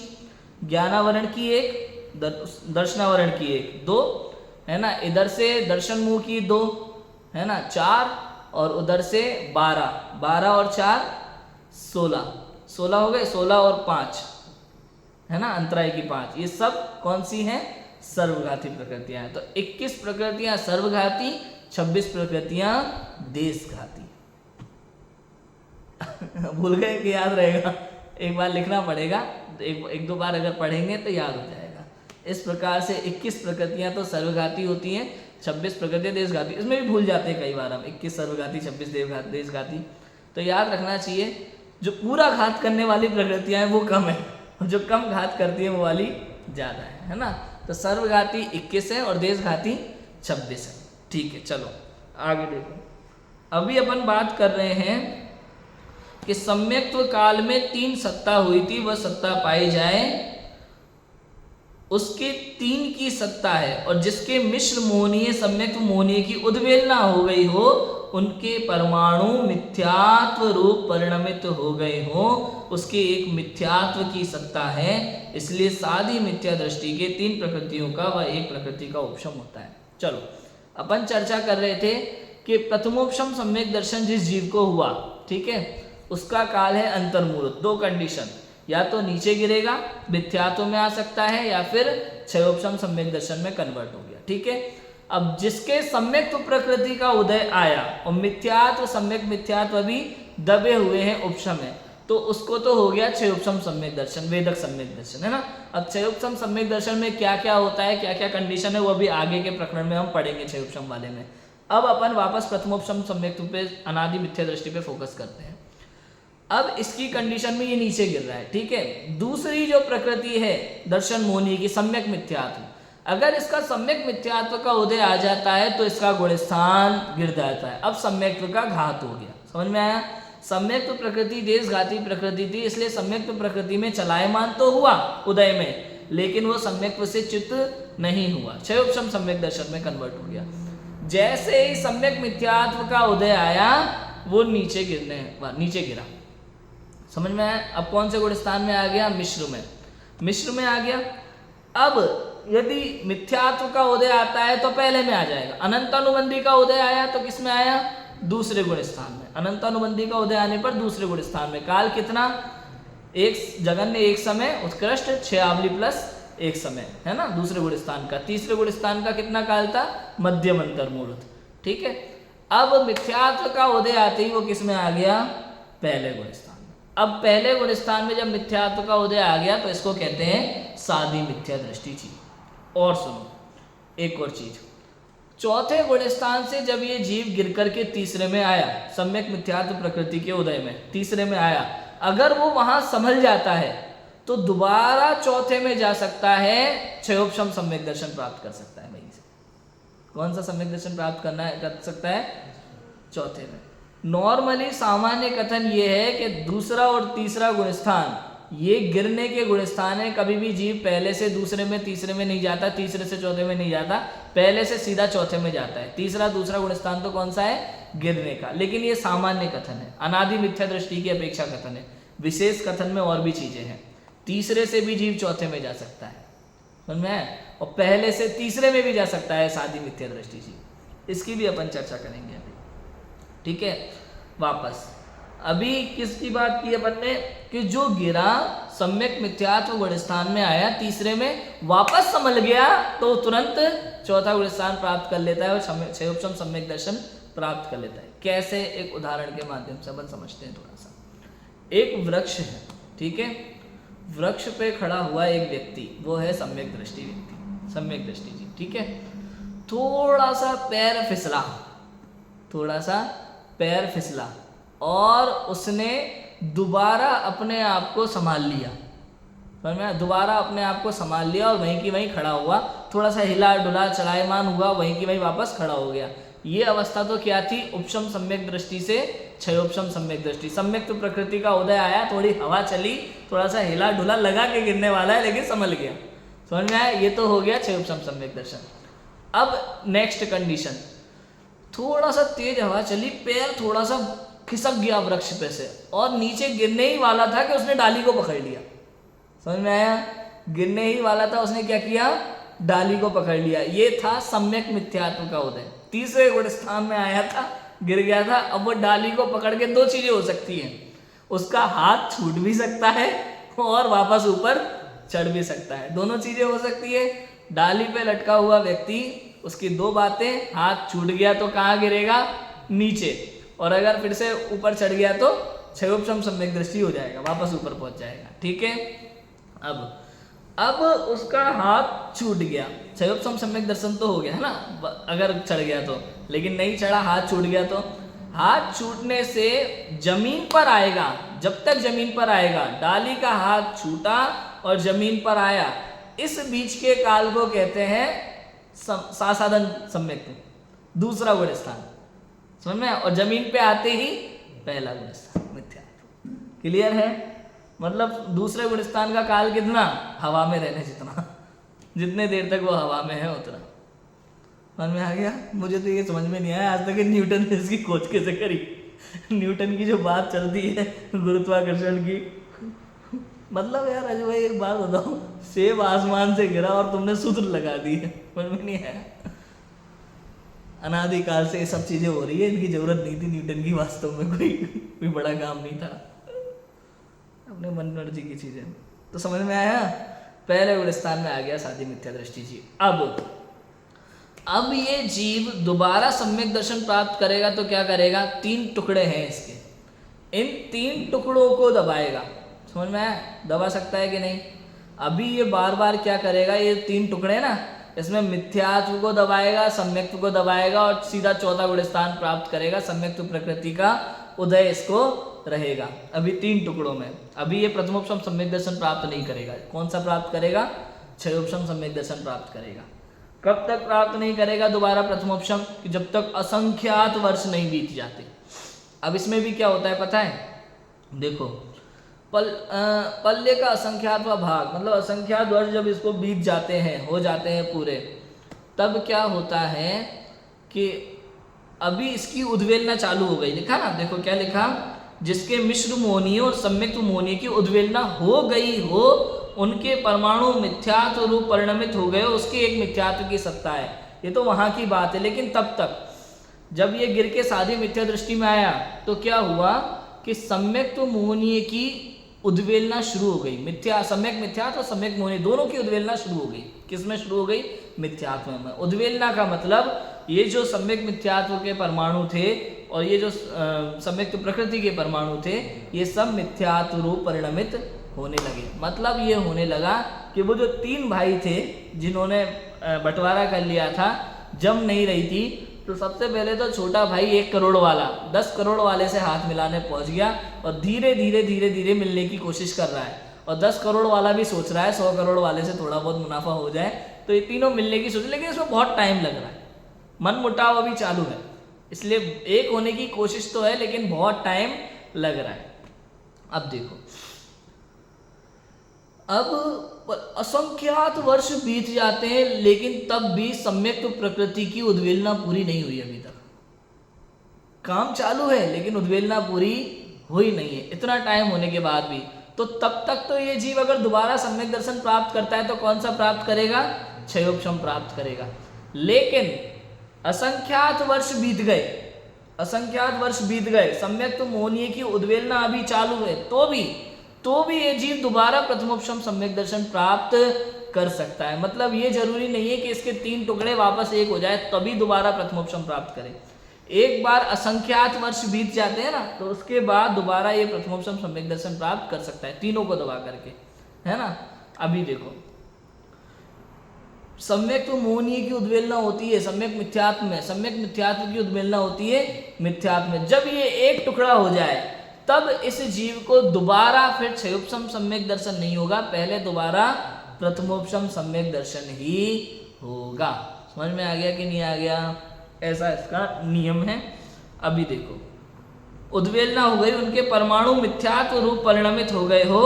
ज्ञानावरण की 1, दर्शनावरण की 1, 2 है ना, इधर से दर्शन मुंह की 2 है ना, 4 और उधर से 12, 12 और 4 16, 16 हो गए। 16 और 5 है ना, अंतराय की 5। ये सब कौन सी हैं? सर्वघाती प्रकृतियां हैं। तो 21 प्रकृतियां सर्वघाती, 26 प्रकृतियां देशघाती। भूल गए कि याद रहेगा? एक बार लिखना पड़ेगा, एक दो बार अगर पढ़ेंगे तो याद हो जाएगा। इस प्रकार से 21 प्रकृतियां तो सर्वघाती होती हैं, 26 प्रकृतियां देशघाती। इसमें भी भूल जाते हैं कई बार हम, 21 सर्वघाती, 26 देशघाती। तो याद रखना चाहिए, जो पूरा घात करने वाली प्रकृतियां हैं वो कम है, और जो कम घात करती है वो वाली ज़्यादा है ना। तो सर्वघाती 21 है और देशघाती 26 है। ठीक है, चलो आगे देखो। अभी अपन बात कर रहे हैं कि सम्यक्त्व काल में 3 सत्ता हुई थी, वह सत्ता पाई जाए उसके 3 की सत्ता है, और जिसके मिश्र मोहनीय सम्यक्त्व मोहनीय की उद्वेलना हो गई हो, उनके परमाणु मिथ्यात्व रूप परिणमित हो गए हो, उसके एक मिथ्यात्व की सत्ता है। इसलिए सादी मिथ्या दृष्टि के 3 प्रकृतियों का व 1 प्रकृति का उपशम होता है। चलो अपन चर्चा कर रहे थे कि प्रथमोपशम सम्यक दर्शन जिस जीव को हुआ, ठीक है, उसका काल है अंतर्मूर्त। 2 कंडीशन, या तो नीचे गिरेगा मिथ्यात्व में आ सकता है, या फिर क्षयोपशम सम्यक दर्शन में कन्वर्ट हो गया। ठीक है, अब जिसके सम्यक्त्व प्रकृति का उदय आया और मिथ्यात्व सम्यक मिथ्यात्व अभी दबे हुए हैं, उपशम है, तो उसको तो हो गया क्षयोपशम सम्यक दर्शन, वेदक सम्यक दर्शन है ना। अब क्षयोपशम सम्यक दर्शन में क्या क्या होता है, क्या क्या कंडीशन है, वो अभी आगे के प्रकरण में हम पढ़ेंगे क्षयोपशम वाले में। अब अपन वापस प्रथमोपशम सम्यक्त्व पे, अनादि मिथ्या दृष्टि पे फोकस करते हैं। अब इसकी कंडीशन में ये नीचे गिर रहा है, ठीक है। दूसरी जो प्रकृति है दर्शन मोहनीय की, सम्यक मिथ्यात्व, अगर इसका सम्यक मिथ्यात्व का उदय आ जाता है तो इसका गुणस्थान गिर जाता है। अब सम्यक्त्व का घात हो गया, समझ में आया। सम्यक्त्व प्रकृति देशघाती प्रकृति थी, इसलिए सम्यक्त्व प्रकृति में चलायमान तो हुआ उदय में, लेकिन वो सम्यक्त्व से च्युत नहीं हुआ, क्षयोपशम सम्यक दर्शन में कन्वर्ट हो गया। जैसे ही सम्यक मिथ्यात्व का उदय आया, वो नीचे गिरा, समझ में आया। अब कौन से गुणस्थान में आ गया? मिश्र में, मिश्र में आ गया। अब यदि मिथ्यात्व का उदय आता है तो पहले में आ जाएगा, अनंतानुबंधी का उदय आया तो किस में आया? दूसरे गुणस्थान में। अनंतानुबंधी का उदय आने पर दूसरे गुणस्थान में। काल कितना? एक जगन्य, एक समय, उत्कृष्ट, 6 आवली प्लस 1 समय, है ना, दूसरे गुणस्थान का। तीसरे गुणस्थान का कितना काल था? मध्यम अंतर्मूर्त। ठीक है, अब मिथ्यात्व का उदय आते ही वो किस में आ गया? पहले गुणस्थान। अब पहले गुणस्थान में जब मिथ्यात्व का उदय आ गया तो इसको कहते हैं सादी मिथ्या दृष्टि जी। और सुनो एक और चीज, चौथे गुणस्थान से जब ये जीव गिर करके तीसरे में आया, सम्यक मिथ्यात्व प्रकृति के उदय में तीसरे में आया, अगर वो वहां संभल जाता है तो दोबारा चौथे में जा सकता है, क्षयोपशम सम्यक दर्शन प्राप्त कर सकता है। वहीं से कौन सा सम्यक दर्शन प्राप्त कर सकता है? चौथे में। नॉर्मली सामान्य कथन ये है कि दूसरा और तीसरा गुणस्थान ये गिरने के गुणस्थान है। कभी भी जीव पहले से दूसरे में तीसरे में नहीं जाता, तीसरे से चौथे में नहीं जाता, पहले से सीधा चौथे में जाता है। तीसरा दूसरा गुणस्थान तो कौन सा है? गिरने का। लेकिन ये सामान्य कथन है, अनादि मिथ्या दृष्टि की अपेक्षा कथन है। विशेष कथन में और भी चीजें हैं। तीसरे से भी जीव चौथे में जा सकता है, समझ में है, और पहले से तीसरे में भी जा सकता है सादी मिथ्या दृष्टि जी। इसकी भी अपन चर्चा करेंगे अभी, ठीक है। वापस अभी किसकी बात की अपन ने कि जो गिरा सम्यक मिथ्यात्व गुण स्थान में आया, तीसरे में वापस संभल गया तो तुरंत चौथा गुण स्थान प्राप्त कर लेता है और क्षयोपशम सम्यक दर्शन प्राप्त कर लेता है। कैसे? एक उदाहरण के माध्यम से अपन समझते हैं थोड़ा सा। एक वृक्ष है, ठीक है, वृक्ष पे खड़ा हुआ एक व्यक्ति, वो है सम्यक दृष्टि व्यक्ति, सम्यक दृष्टि जी, ठीक है। थोड़ा सा पैर फिसला, थोड़ा सा पैर फिसला और उसने दोबारा अपने आप को संभाल लिया, समझ में? दोबारा अपने आप को संभाल लिया और वहीं की वहीं खड़ा हुआ, थोड़ा सा हिला डुला चलायमान हुआ, वहीं की वहीं वापस खड़ा हो गया। ये अवस्था तो क्या थी? उपशम सम्यक दृष्टि से क्षयोपशम सम्यक दृष्टि। सम्यक तो प्रकृति का उदय आया, थोड़ी हवा चली, थोड़ा सा हिला डुला, लगा के गिरने वाला है लेकिन संभल गया, समझ में आया? ये तो हो गया क्षयोपशम सम्यक दर्शन। अब नेक्स्ट कंडीशन, थोड़ा सा तेज हवा चली, पैर थोड़ा सा खिसक गया वृक्ष पे से और नीचे गिरने ही वाला था कि उसने डाली को पकड़ लिया, समझ में आया? गिरने ही वाला था, उसने क्या किया? डाली को पकड़ लिया। ये था सम्यक मिथ्यात्व का उदय। तीसरे गुण स्थान में आया था, गिर गया था। अब वो डाली को पकड़ के दो चीजें हो सकती हैं, उसका हाथ छूट भी सकता है और वापस ऊपर चढ़ भी सकता है, दोनों चीजें हो सकती है। डाली पे लटका हुआ व्यक्ति, उसकी दो बातें, हाथ छूट गया तो कहाँ गिरेगा? नीचे, और अगर फिर से ऊपर चढ़ गया तो क्षयोपशम सम्यक दृष्टि हो जाएगा, वापस ऊपर पहुंच जाएगा, ठीक है। अब उसका हाथ छूट गया, क्षयोपशम सम्यक दर्शन तो हो गया है ना, अगर चढ़ गया तो, लेकिन नहीं चढ़ा, हाथ छूट गया तो हाथ छूटने से जमीन पर आएगा, जब तक जमीन पर आएगा, डाली का हाथ छूटा और जमीन पर आया, इस बीच के काल को कहते हैं सासाधन सम्यक, दूसरा गुण स्थान, समझ में? और जमीन पे आते ही पहला गुण स्थान मिथ्यात्व। क्लियर है? मतलब दूसरे गुण स्थान का काल कितना? हवा में रहने जितना, जितने देर तक वो हवा में है उतना। समझ में आ गया? मुझे तो ये समझ में नहीं आया आज तक कि न्यूटन ने इसकी खोज कैसे करी। न्यूटन की जो बात चलती है गुरुत्वाकर्षण की, मतलब यार अजय भाई एक बात बताओ, सेब आसमान से गिरा और तुमने सूत्र लगा दी है, समझ में नहीं आया? अनादिकाल से ये सब चीजें हो रही है, इनकी जरूरत नहीं थी न्यूटन की, वास्तव में कोई बड़ा काम नहीं था, अपने मन मर्जी की चीजें। तो समझ में आया? पहले गुण स्थान में आ गया साधी मिथ्या दृष्टि जी। अब ये जीव दोबारा सम्यक दर्शन प्राप्त करेगा तो क्या करेगा? तीन टुकड़े हैं इसके, इन तीन टुकड़ों को दबाएगा, समझ में आया? दबा सकता है कि नहीं? अभी ये बार बार क्या करेगा? ये तीन टुकड़े ना, इसमें मिथ्यात्व को दबाएगा, सम्यक्त्व को दबाएगा और सीधा चौथा गुण स्थान प्राप्त करेगा। सम्यक्त्व प्रकृति का उदय इसको रहेगा अभी तीन टुकड़ों में। अभी ये प्रथमोपशम सम्यक दर्शन प्राप्त नहीं करेगा। कौन सा प्राप्त करेगा? क्षयोपशम सम्यक दर्शन प्राप्त करेगा। कब तक प्राप्त नहीं करेगा दोबारा प्रथमोपशम? कि जब तक असंख्यात वर्ष नहीं बीत जाते। अब इसमें भी क्या होता है पता है? देखो, पल्ले का असंख्यातवा भाग, मतलब असंख्यात वर्ष जब इसको बीत जाते हैं, हो जाते हैं पूरे, तब क्या होता है कि अभी इसकी उद्वेलना चालू हो गई। लिखा ना, देखो क्या लिखा? जिसके मिश्र मोहनीय और सम्यक्त्व मोहनीय की उद्वेलना हो गई हो, उनके परमाणु मिथ्यात्व रूप परिणमित हो गए, उसके एक मिथ्यात्व की सत्ता है। ये तो वहां की बात है, लेकिन तब तक जब ये गिर के साधी मिथ्या दृष्टि में आया तो क्या हुआ कि सम्यक्त्व मोहनीय की उद्वेलना शुरू हो गई। सम्यक मिथ्यात्व और सम्यक मोहनीय दोनों की उद्वेलना शुरू हो गई। किसमें शुरू हो गई? मिथ्यात्व में। उद्वेलना का मतलब ये जो सम्यक मिथ्यात्व के परमाणु थे और ये जो सम्यक प्रकृति के परमाणु थे, ये सब मिथ्यात्व रूप परिणमित होने लगे। मतलब ये होने लगा कि वो जो तीन भाई थे जिन्होंने बंटवारा कर लिया था, जम नहीं रही थी, तो सबसे पहले तो छोटा भाई 1 करोड़ वाला 10 करोड़ वाले से हाथ मिलाने पहुंच गया और धीरे धीरे मिलने की कोशिश कर रहा है। और 10 करोड़ वाला भी सोच रहा है 100 करोड़ वाले से थोड़ा बहुत मुनाफा हो जाए, तो ये तीनों मिलने की सोच, लेकिन इसमें बहुत टाइम लग रहा है, मन मुटाव अभी चालू है, इसलिए एक होने की कोशिश तो है लेकिन बहुत टाइम लग रहा है। अब देखो, अब असंख्यात वर्ष बीत जाते हैं, लेकिन तब भी सम्यक्त्व प्रकृति की उद्वेलना पूरी नहीं हुई। अभी तक काम चालू है लेकिन उद्वेलना पूरी हुई नहीं है, इतना टाइम होने के बाद भी। तो तब तक तो ये जीव अगर दोबारा सम्यक दर्शन प्राप्त करता है तो कौन सा प्राप्त करेगा? क्षयोपशम प्राप्त करेगा। लेकिन असंख्यात वर्ष बीत गए, असंख्यात वर्ष बीत गए, सम्यक मोहनीय की उद्वेलना अभी चालू है, तो भी ये जीव दोबारा प्रथमोपशम सम्यक दर्शन प्राप्त कर सकता है। मतलब ये जरूरी नहीं है कि इसके 3 टुकड़े वापस एक हो जाए तभी दोबारा प्रथमोपशम प्राप्त करे। एक बार असंख्यात वर्ष बीत जाते हैं ना, तो उसके बाद दोबारा ये प्रथमोपशम सम्यक दर्शन प्राप्त कर सकता है, तीनों को दबा करके, है ना। अभी देखो, सम्यक मोहनीय की उद्वेलना होती है सम्यक मिथ्यात्व में, सम्यक मिथ्यात्व की उद्वेलना होती है मिथ्यात्व में। जब ये एक टुकड़ा हो जाए तब इस जीव को दोबारा फिर क्षयोपशम सम्यक दर्शन नहीं होगा, पहले दोबारा प्रथमोपशम सम्यक दर्शन ही होगा। समझ में आ गया कि नहीं आ गया? ऐसा इसका नियम है। अभी देखो, उद्वेलना हो गई, उनके परमाणु मिथ्यात्व रूप परिणमित हो गए हो,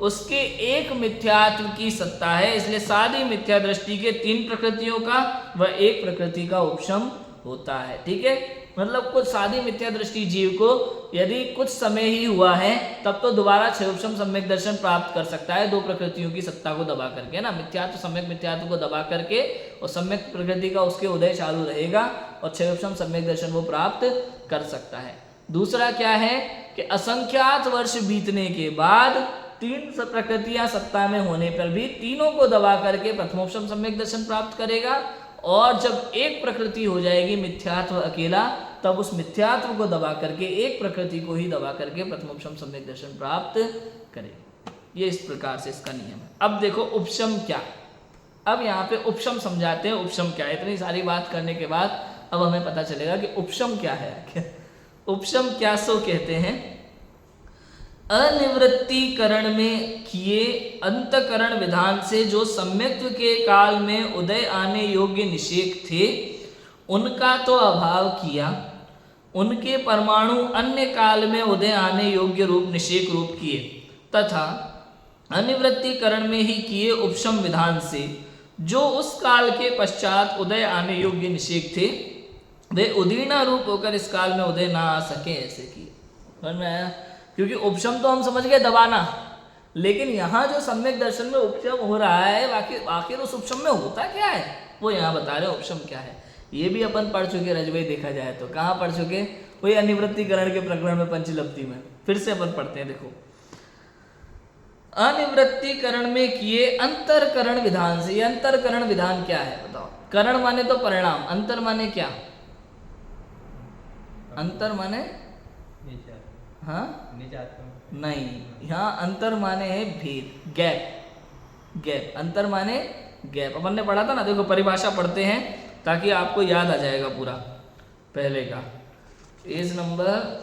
उसके एक मिथ्यात्व की सत्ता है, इसलिए सादी मिथ्या दृष्टि के 3 प्रकृतियों का व एक प्रकृति का उपशम होता है। ठीक है, मतलब कुछ सादी मिथ्या दृष्टि जीव को यदि कुछ समय ही हुआ है तब तो दोबारा क्षयोपशम सम्यक दर्शन प्राप्त कर सकता है, 2 प्रकृतियों की सत्ता को दबा करके ना, मिथ्यात्व सम्यक मिथ्यात्व को दबा करके, और सम्यक प्रकृति का उसके उदय चालू रहेगा और क्षयोपशम सम्यक दर्शन वो प्राप्त कर सकता है। दूसरा क्या है कि असंख्यात वर्ष बीतने के बाद 3 प्रकृतियां सत्ता में होने पर भी तीनों को दबा करके प्रथमोपशम सम्यक दर्शन प्राप्त करेगा, और जब एक प्रकृति हो जाएगी मिथ्यात्व अकेला, तब उस मिथ्यात्व को दबा करके एक प्रकृति को ही दबा करके प्रथमोपशम सम्यक दर्शन प्राप्त करेगा। ये इस प्रकार से इसका नियम है। अब देखो उपशम क्या, अब यहाँ पे उपशम समझाते हैं। उपशम क्या है? इतनी सारी बात करने के बाद अब हमें पता चलेगा कि उपशम क्या है। उपशम क्या सो कहते हैं, अनिवृत्तीकरण में किए अंतकरण विधान से जो सम्यक्त्व के काल में उदय आने योग्य निषेक थे उनका तो अभाव किया, उनके परमाणु अन्य काल में उदय आने योग्य रूप निषेक रूप किए, तथा अनिवृत्तीकरण में ही किए उपशम विधान से जो उस काल के पश्चात उदय आने योग्य निषेक थे वे उदीर्णा रूप होकर इस काल में उदय ना आ सके, ऐसे किए। समझ में आया? क्योंकि उपशम तो हम समझ गए दबाना, लेकिन यहाँ जो सम्यक दर्शन में उपशम हो रहा है, आखिर उस उपशम में होता क्या है वो यहाँ बता रहे उपशम क्या है। ये भी अपन पढ़ चुके रजभाई, देखा जाए तो कहाँ पढ़ चुके, वही अनिवृत्तीकरण के प्रकरण में पंचलब्धि में। फिर से अपन पढ़ते हैं। देखो, अनिवृत्तीकरण में किए अंतरकरण विधान से, ये अंतरकरण विधान क्या है बताओ? करण माने तो परिणाम, अंतर माने क्या? अंतर माने हाँ नहीं, यहाँ अंतर माने है भेद, गैप। अंतर माने गैप, अपन ने पढ़ा था ना। देखो परिभाषा पढ़ते हैं ताकि आपको याद आ जाएगा पूरा। पहले का पेज नंबर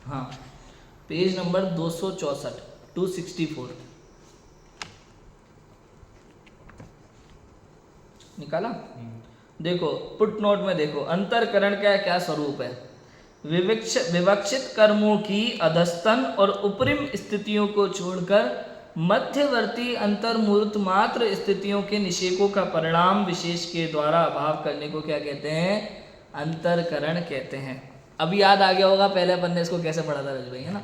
हाँ, पेज नंबर 264 264 निकाला। देखो पुट नोट में देखो, अंतरकरण का क्या स्वरूप है। विवक्षित कर्मों की अधस्तन और उपरिम स्थितियों को छोड़कर मध्यवर्ती अंतर्मूर्त मात्र स्थितियों के निषेकों का परिणाम विशेष के द्वारा अभाव करने को क्या कहते हैं? अंतरकरण कहते हैं। अभी याद आ गया होगा, पहले अपन ने इसको कैसे पढ़ा था रजभाई, है ना।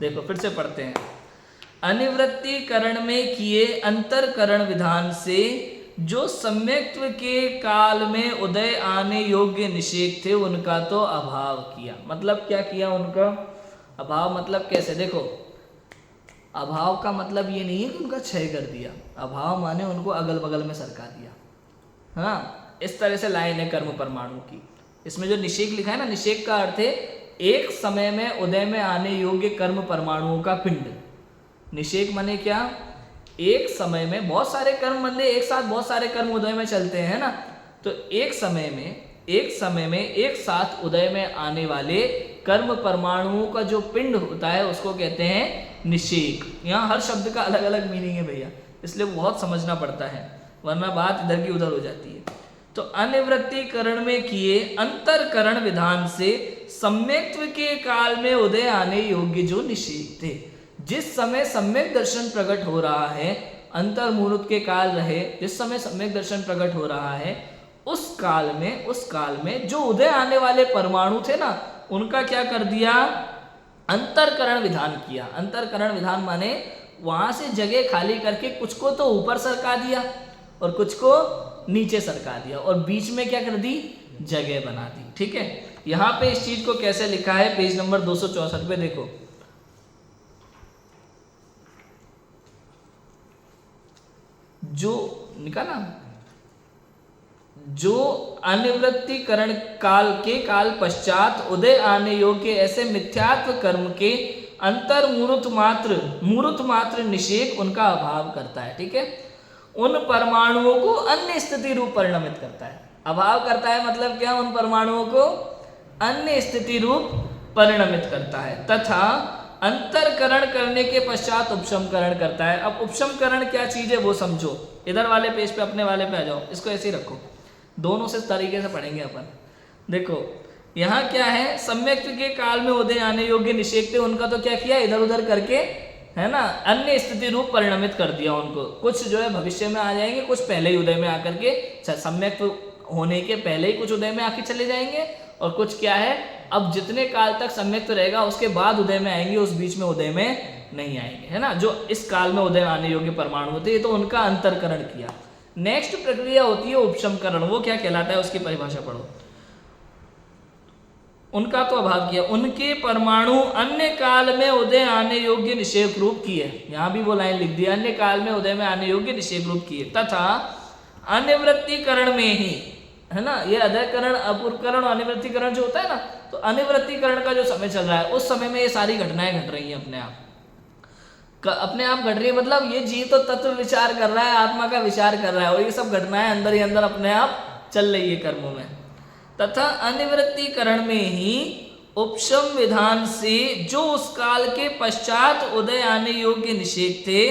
देखो फिर से पढ़ते हैं। अनिवृत्तीकरण में किए अंतरकरण विधान से जो सम्यक्त्व के काल में उदय आने योग्य निषेक थे उनका तो अभाव किया। मतलब क्या किया? उनका अभाव मतलब कैसे? देखो, अभाव का मतलब ये नहीं है कि उनका क्षय कर दिया, अभाव माने उनको अगल बगल में सरका दिया। हाँ, इस तरह से लाइन है कर्म परमाणु की। इसमें जो निषेक लिखा है ना, निषेक का अर्थ है एक समय में उदय में आने योग्य कर्म परमाणुओं का पिंड। निषेक माने क्या? एक समय में बहुत सारे कर्म बंदे एक साथ बहुत सारे कर्म उदय में चलते हैं ना, तो एक समय में एक साथ उदय में आने वाले कर्म परमाणुओं का जो पिंड होता है उसको कहते हैं निषेक। यहाँ हर शब्द का अलग अलग मीनिंग है भैया, इसलिए बहुत समझना पड़ता है, वरना बात इधर की उधर हो जाती है। तो अनिवृत्तीकरण में किए अंतरकरण विधान से सम्यक्त्व के काल में उदय आने योग्य जो निषेध थे। जिस समय सम्यक दर्शन प्रकट हो रहा है, अंतर्मुहूर्त के काल रहे, जिस समय सम्यक दर्शन प्रकट हो रहा है, उस काल में जो उदय आने वाले परमाणु थे ना, उनका क्या कर दिया, अंतरकरण विधान किया। अंतरकरण विधान माने वहां से जगह खाली करके कुछ को तो ऊपर सरका दिया और कुछ को नीचे सरका दिया और बीच में क्या कर दी, जगह बना दी। ठीक है, यहां पे इस चीज को कैसे लिखा है, पेज नंबर 264 पे देखो। जो निकाला, जो अनिवृत्तिकरण काल के काल पश्चात उदय आने योग्य ऐसे मिथ्यात्व कर्म के अंतर मूर्त मात्र निषेध उनका अभाव करता है। ठीक है, उन परमाणुओं को अन्य स्थिति रूप परिणमित करता है। अभाव करता है मतलब क्या, उन परमाणुओं को अन्य स्थिति रूप परिणमित करता है तथा अंतरकरण करने के पश्चात उपशमकरण करता है। अब उपशमकरण क्या चीज है वो समझो। इधर वाले पेज पे, अपने वाले पे आ जाओ, इसको ऐसे ही रखो, दोनों से तरीके से पढ़ेंगे अपन। देखो यहाँ क्या है, सम्यक्त्व के काल में उदय आने योग्य निषेध थे, उनका तो क्या किया, इधर उधर करके, है ना, अन्य स्थिति रूप परिणमित कर दिया उनको। कुछ जो है भविष्य में आ जाएंगे, कुछ पहले ही उदय में आकर के, सम्यक्त्व होने के पहले ही कुछ उदय में आके चले जाएंगे, और कुछ क्या है, अब जितने काल तक सम्यक्त्व रहेगा उसके बाद उदय में आएंगे, उस बीच में उदय में नहीं आएंगे, है ना। जो इस काल में उदय आने योग्य परमाणु होते हैं, तो उनका अंतरकरण किया। नेक्स्ट प्रक्रिया होती है उपशमकरण। वो क्या कहलाता है, उसकी परिभाषा पढ़ो। उनका तो अभाव किया, उनके परमाणु अन्य काल में उदय आने योग्य निषेध रूप किए। यहां भी वो लाइन लिख दी, अन्य काल में उदय में आने योग्य निषेध रूप किए तथा अनिवृत्तिकरण में ही, है ना, ये अदयकरण, अपूर्वकरण और अनिवृत्तिकरण जो होता है ना, तो अनिवृत्तिकरण का जो समय चल रहा है, उस समय में ये सारी घटनाएं घट रही हैं अपने आप घट रही है। मतलब ये जीव तो तत्व विचार कर रहा है, आत्मा का विचार कर रहा है, और ये सब घटनाएं अंदर ही अंदर अपने आप चल रही है कर्मों में। तथा अनिवृत्तिकरण में ही उपशम विधान से जो उस काल के पश्चात उदय आने योग्य निषेध थे,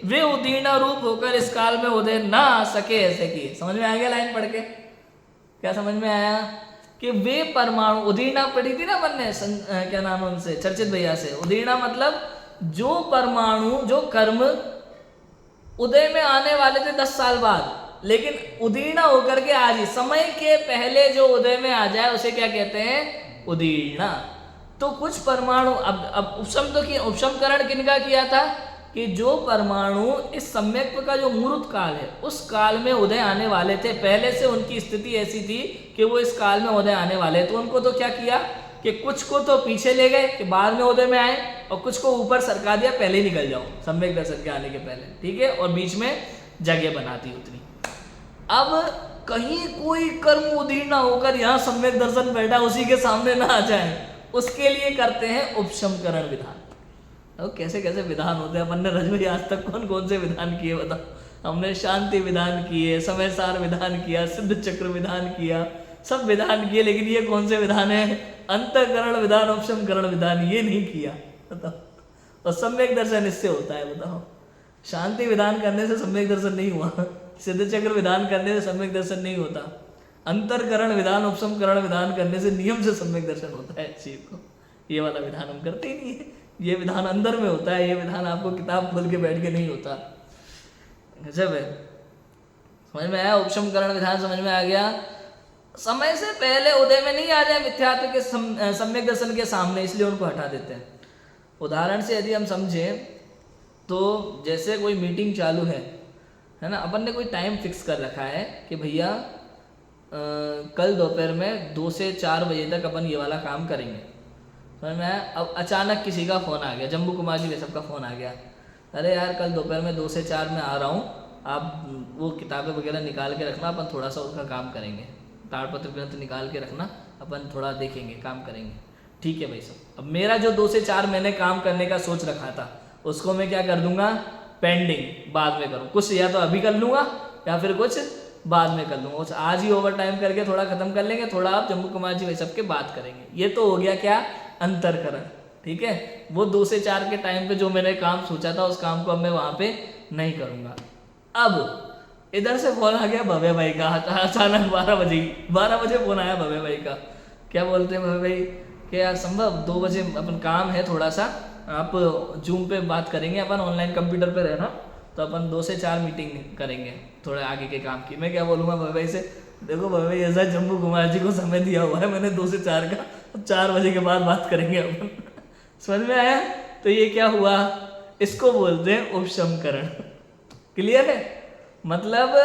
वे उदीर्ण रूप होकर इस काल में उदय ना आ सके, ऐसे किए। समझ में आ गया लाइन पढ़ के? क्या समझ में आया कि वे परमाणु, उदीर्णा पढ़ी थी ना अपन ने, क्या नाम है उनसे, चर्चित भैया से। उदीर्णा मतलब जो परमाणु, जो कर्म उदय में आने वाले थे 10 साल बाद, लेकिन उदीर्णा होकर के आज ही समय के पहले जो उदय में आ जाए, उसे क्या कहते हैं, उदीर्णा। तो कुछ परमाणु, अब उपशमकरण किनका किया था कि जो परमाणु इस सम्यक्त्व का जो मूर्त काल है, उस काल में उदय आने वाले थे, पहले से उनकी स्थिति ऐसी थी कि वो इस काल में उदय आने वाले, तो उनको तो क्या किया कि कुछ को तो पीछे ले गए कि बाद में उदय में आए, और कुछ को ऊपर सरका दिया, पहले ही निकल जाओ सम्यक दर्शन के आने के पहले। ठीक है, और बीच में जगह बनाती उतनी। अब कहीं कोई कर्म उदीर्ण होकर यहाँ सम्यक दर्शन बैठा उसी के सामने ना आ जाए, उसके लिए करते हैं उपशमकरण विधान। अब कैसे कैसे विधान होते हैं, अपन ने रजभाई आज तक कौन कौन से विधान किए बताओ। हमने शांति विधान किए, समय सार विधान किया, सिद्ध चक्र विधान किया, सब विधान किए, लेकिन ये कौन से विधान है, अंतःकरण विधान, उपशमकरण विधान, ये नहीं किया, बताओ। और सम्यक दर्शन इससे होता है, बताओ। शांति विधान करने से सम्यक दर्शन नहीं हुआ, सिद्ध चक्र विधान करने से सम्यक दर्शन नहीं होता, अंतरकरण विधान, उपशमकरण विधान करने से नियम से सम्यक दर्शन होता है शिव को। ये वाला विधान हम करते ही नहीं है, ये विधान अंदर में होता है, ये विधान आपको किताब खोल के बैठ के नहीं होता। गजब है। समझ में आया? उपशमकरण विधान समझ में आ गया। समय से पहले उदय में नहीं आ जाए मिथ्यात्व के सम्यक दर्शन के सामने, इसलिए उनको हटा देते हैं। उदाहरण से यदि हम समझें तो जैसे कोई मीटिंग चालू है ना, अपन ने कोई टाइम फिक्स कर रखा है कि भैया कल दोपहर में 2 से 4 बजे तक अपन ये वाला काम करेंगे। समझ में आया? अब अचानक किसी का फ़ोन आ गया, जम्बू कुमार जी वे सब का फ़ोन आ गया, अरे यार कल दोपहर में 2 से 4 में आ रहा हूँ, आप वो किताबें वगैरह निकाल के रखना, अपन थोड़ा सा उसका काम करेंगे, ताड़पत्र ग्रंथ निकाल के रखना, अपन थोड़ा देखेंगे, काम करेंगे। ठीक है भाई साहब। अब मेरा जो 2 से 4 मैंने काम करने का सोच रखा था, उसको मैं क्या कर दूंगा, पेंडिंग, बाद में करूँ। कुछ या तो अभी कर लूँगा या फिर कुछ बाद में कर लूँगा। आज ही ओवर टाइम करके थोड़ा खत्म कर लेंगे, थोड़ा आप जम्मू कुमार जी वे सब के बात करेंगे। ये तो हो गया क्या, अंतरकरण। ठीक है, वो 2 से 4 के टाइम पे जो मैंने काम सोचा था, उस काम को अब मैं वहाँ पे नहीं करूँगा। अब इधर से फोन आ गया भव्य भाई का, अचानक 12 बजे फ़ोन आया भव्य भाई का। क्या बोलते हैं भव्य भाई कि यार संभव 2 बजे अपन काम है थोड़ा सा, आप जूम पे बात करेंगे, अपन ऑनलाइन कंप्यूटर पे रहना, तो अपन 2 से 4 मीटिंग करेंगे थोड़े आगे के काम की। मैं क्या बोलूँगा भाई से, देखो भाई ऐसा जम्मू कुमार जी को समय दिया हुआ है मैंने 2 से 4 का, अब 4 बजे के बाद बात करेंगे अपन। समझ में आया? तो ये क्या हुआ, इसको बोलते हैं उपशमकरण। क्लियर है? मतलब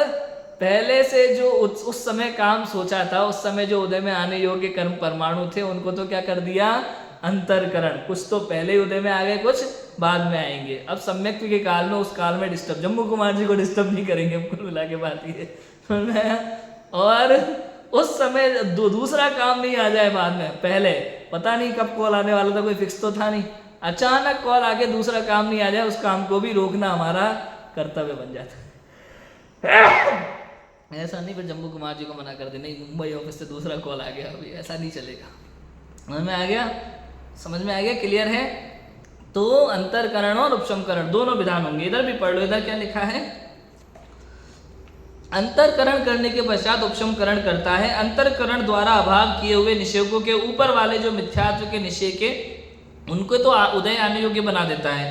पहले से जो उस समय काम सोचा था, उस समय जो उदय में आने योग्य कर्म परमाणु थे, उनको तो क्या कर दिया, अंतरकरण। कुछ तो पहले ही उदय में आ गए, कुछ बाद में आएंगे। अब सम्यक्त्व के काल में, उस काल में डिस्टर्ब, जम्मू कुमार जी को डिस्टर्ब नहीं करेंगे, कुल मिला के बात ये। और उस समय दूसरा काम नहीं आ जाए बाद में, पहले पता नहीं कब कॉल आने वाला था, कोई फिक्स तो था नहीं, अचानक कॉल आके दूसरा काम नहीं आ जाए, उस काम को भी रोकना हमारा कर्तव्य बन जाता है। ऐसा नहीं फिर जम्मू कुमार जी को मना कर दे, नहीं मुंबई ऑफिस से दूसरा कॉल आ गया, अभी ऐसा नहीं चलेगा। समझ में आ गया? समझ में आ गया? क्लियर है? तो अंतरकरण और उपशमकरण दोनों विधान होंगे। इधर भी पढ़ लो, इधर क्या लिखा है, अंतरकरण करने के पश्चात उपशमकरण करता है। अंतरकरण द्वारा अभाव किए हुए निषेधों के ऊपर वाले जो मिथ्यात्व के निषेध के, उनको तो उदय आने योग्य बना देता है।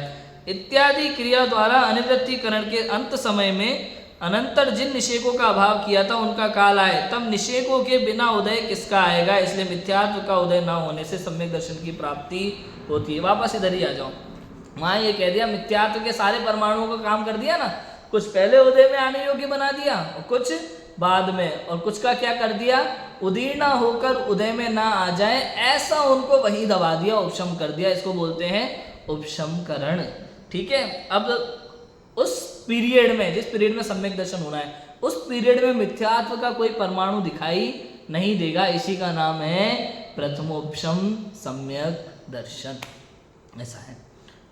इत्यादि क्रिया द्वारा अनिवृत्तिकरण के अंत समय में अनंतर जिन निषेधों का अभाव किया था उनका काल आए, तब निषेधों के बिना उदय किसका आएगा? इसलिए मिथ्यात्व का उदय न होने से सम्यक दर्शन की प्राप्ति होती है। वापस इधर ही आ जाओ, वहां ये कह दिया मिथ्यात्व के सारे परमाणुओं का काम कर दिया ना, कुछ पहले उदय में आने योग्य बना दिया और कुछ बाद में, और कुछ का क्या कर दिया, उदीर्ण होकर उदय में ना आ जाए ऐसा उनको वहीं दबा दिया, उपशम कर दिया। इसको बोलते हैं उपशमकरण। ठीक है? अब उस पीरियड में, जिस पीरियड में सम्यक दर्शन होना है, उस पीरियड में मिथ्यात्व का कोई परमाणु दिखाई नहीं देगा, इसी का नाम है प्रथमोपशम सम्यक दर्शन। ऐसा है।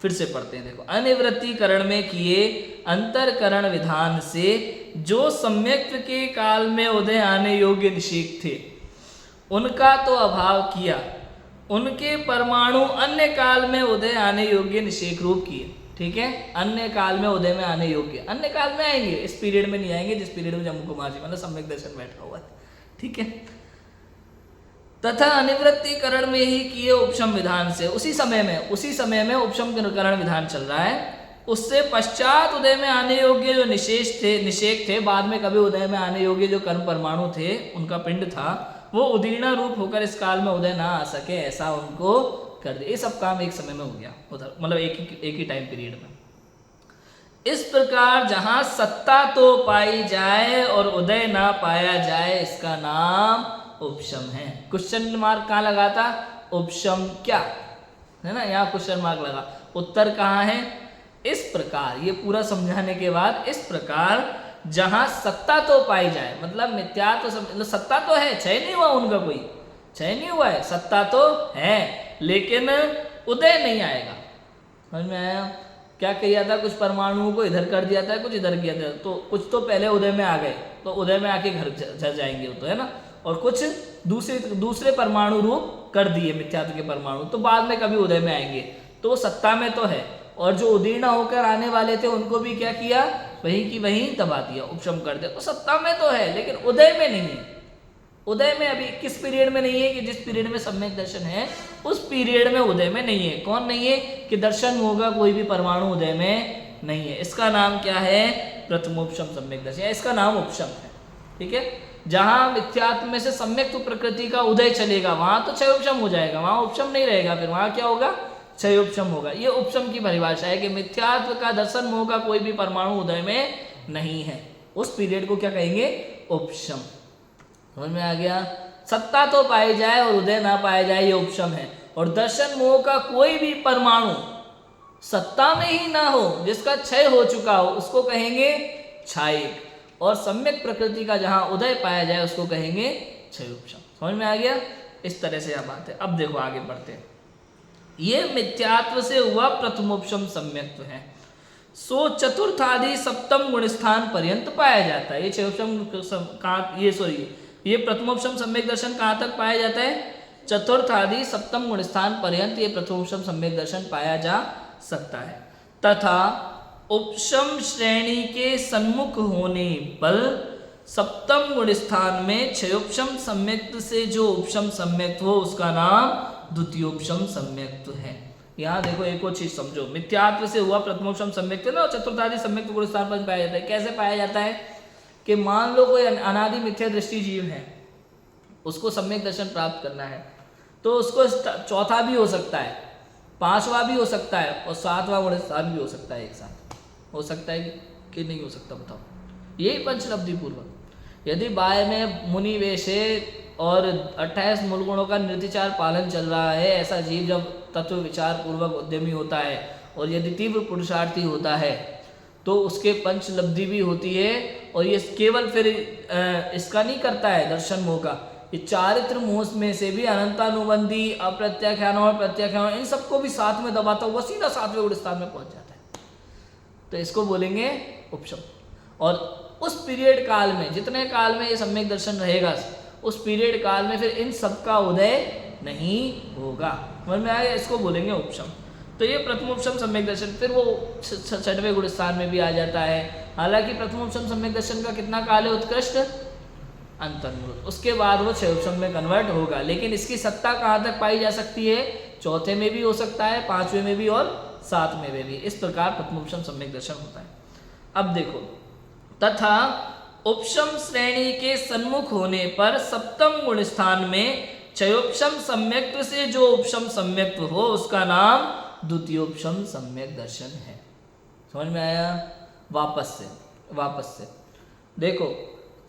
फिर से पढ़ते हैं, देखो, अनिवृत्तिकरण में किए अंतरकरण विधान से जो सम्यक्त्व के काल में उदय आने योग्य निषेध थे उनका तो अभाव किया, उनके परमाणु अन्य काल में उदय आने योग्य निषेध रूप किए। ठीक है? अन्य काल में उदय में आने योग्य, अन्य काल में आएंगे, इस पीरियड में नहीं आएंगे जिस पीरियड में जम्मू कुमार जी मतलब सम्यक दर्शन बैठा हुआ है। ठीक है? तथा अनिवृत्तिकरण में ही किए उपशम विधान से, उसी समय में उपशमकरण विधान चल रहा है, उससे पश्चात उदय में आने योग्य जो निषेध थे, बाद में कभी उदय में आने योग्य जो कर्म परमाणु थे, उनका पिंड था, वो उदीर्ण रूप होकर इस काल में उदय ना आ सके, ऐसा उनको कर दिया। ये सब काम एक समय में हो गया उधर, मतलब एक ही टाइम पीरियड में। इस प्रकार जहां सत्ता तो पाई जाए और उदय ना पाया जाए, इसका नाम उपशम है। क्वेश्चन मार्क कहाँ लगा था? उपशम क्या है ना, यहाँ क्वेश्चन मार्क लगा। उत्तर कहाँ है? इस प्रकार, ये पूरा समझाने के बाद, इस प्रकार जहां सत्ता तो पाई जाए, मतलब मिथ्या तो मतलब सत्ता तो है, क्षय नहीं हुआ उनका, कोई क्षय नहीं हुआ है, सत्ता तो है लेकिन उदय नहीं आएगा। समझ में आया? क्या किया था, कुछ परमाणुओं को इधर कर दिया था, कुछ इधर किया था, तो कुछ तो पहले उदय में आ गए, तो उदय में आके घर झर जाएंगे तो, है ना, और कुछ दूसरे परमाणु रूप कर दिए मिथ्यात्व के परमाणु, तो बाद में कभी उदय में आएंगे, तो सत्ता में तो है, और जो उदीर्ण होकर आने वाले थे उनको भी क्या किया, वहीं की वहीं दबा दिया, उपशम कर दिया। तो सत्ता में तो है लेकिन उदय में नहीं है। उदय में अभी किस पीरियड में नहीं है कि जिस पीरियड में सम्यक दर्शन है उस पीरियड में उदय में नहीं है। कौन नहीं है? कि दर्शन होगा, कोई भी परमाणु उदय में नहीं है। इसका नाम क्या है? प्रथमोपशम सम्यक दर्शन, इसका नाम उपशम है। ठीक है? जहां मिथ्यात्व में से सम्यक प्रकृति का उदय चलेगा वहां तो क्षय उपशम हो जाएगा, वहां उपशम नहीं रहेगा, फिर वहां क्या होगा? क्षय उपशम होगा। ये उपशम की परिभाषा है कि मिथ्यात्व का दर्शन मोह का कोई भी परमाणु उदय में नहीं है, उस पीरियड को क्या कहेंगे? उपशम। समझ में आ गया? सत्ता तो पाई जाए और उदय ना पाया जाए, ये उपशम है। और दर्शन मोह का कोई भी परमाणु सत्ता में ही ना हो, जिसका क्षय हो चुका हो, उसको कहेंगे क्षयिक। और सम्यक प्रकृति का जहां उदय पाया जाए उसको कहेंगे क्षय उपशम। समझ में आ गया? इस तरह से यह बात है। अब देखो आगे बढ़ते हैं। ये मिथ्यात्व से हुआ प्रथमोपशम सम्यक्त्व है, सो चतुर्थादि सप्तम गुण स्थान पर्यंत पाया जाता है। ये क्षयोपशम ये प्रथमोपशम सम्यक दर्शन कहाँ तक पाया जाता है? चतुर्थादि सप्तम गुण स्थान पर्यंत ये प्रथमोपशम सम्यक दर्शन पाया जा सकता है। तथा उपशम श्रेणी के सन्मुख होने पर सप्तम गुण स्थान में क्षयोपशम सम्यक्त्व से जो उपशम सम्यक्त्व हो उसका नाम द्वितीयोपम सम्यक्त्व है। यहाँ देखो एक और चीज समझो, मिथ्यात्व से हुआ प्रथमोपम सम्यक्त्व ना, चतुर्थादि सम्यक्त्व गुण स्थान पर पाया जाता है। कैसे पाया जाता है कि मान लो कोई अनादि मिथ्या दृष्टि जीव है, उसको सम्यक दर्शन प्राप्त करना है, तो उसको चौथा भी हो सकता है, पांचवा भी हो सकता है और सातवां गुण स्थान भी हो सकता है। एक साथ हो सकता है कि नहीं हो सकता, बताओ। यही पंचलब्धि पूर्वक यदि बाय में मुनि वेशे और 28 मूल गुणों का निर्तिचार पालन चल रहा है, ऐसा जीव जब तत्व विचार पूर्वक उद्यमी होता है और यदि तीव्र पुरुषार्थी होता है तो उसके पंचलब्धि भी होती है। और ये केवल फिर इसका नहीं करता है दर्शन मोह का, ये चारित्र मोह में से भी अनंतानुबंधी, अप्रत्याख्यान और प्रत्याख्यान, इन सबको भी साथ में दबाता हुआ सीधा सातवें गुण स्थान में पहुंच जाता है। तो इसको बोलेंगे उपशम। और उस पीरियड काल में, जितने काल में ये सम्यक दर्शन रहेगा, उस पीरियड काल में फिर इन सबका उदय नहीं होगा। समझ में आया? इसको बोलेंगे उपशम। तो ये प्रथमोपम सम्यक दर्शन फिर वो छठवें गुण स्थान में भी आ जाता है। हालांकि प्रथमोपम सम्यक दर्शन का कितना काल है? उत्कृष्ट अंतर्मुख। उसके बाद वो छयोपम में कन्वर्ट होगा। लेकिन इसकी सत्ता कहाँ तक पाई जा सकती है? चौथे में भी हो सकता है, पांचवें में भी और सातवें में भी। इस प्रकार प्रथमोपम सम्यक दर्शन होता है। अब देखो, तथा उपशम श्रेणी के सन्मुख होने पर सप्तम गुण स्थान में क्षयोपम सम्यक्त्व से जो उपशम सम्यक्त्व हो उसका नाम द्वितीयोपम सम्यक दर्शन है। समझ में आया? वापस से देखो,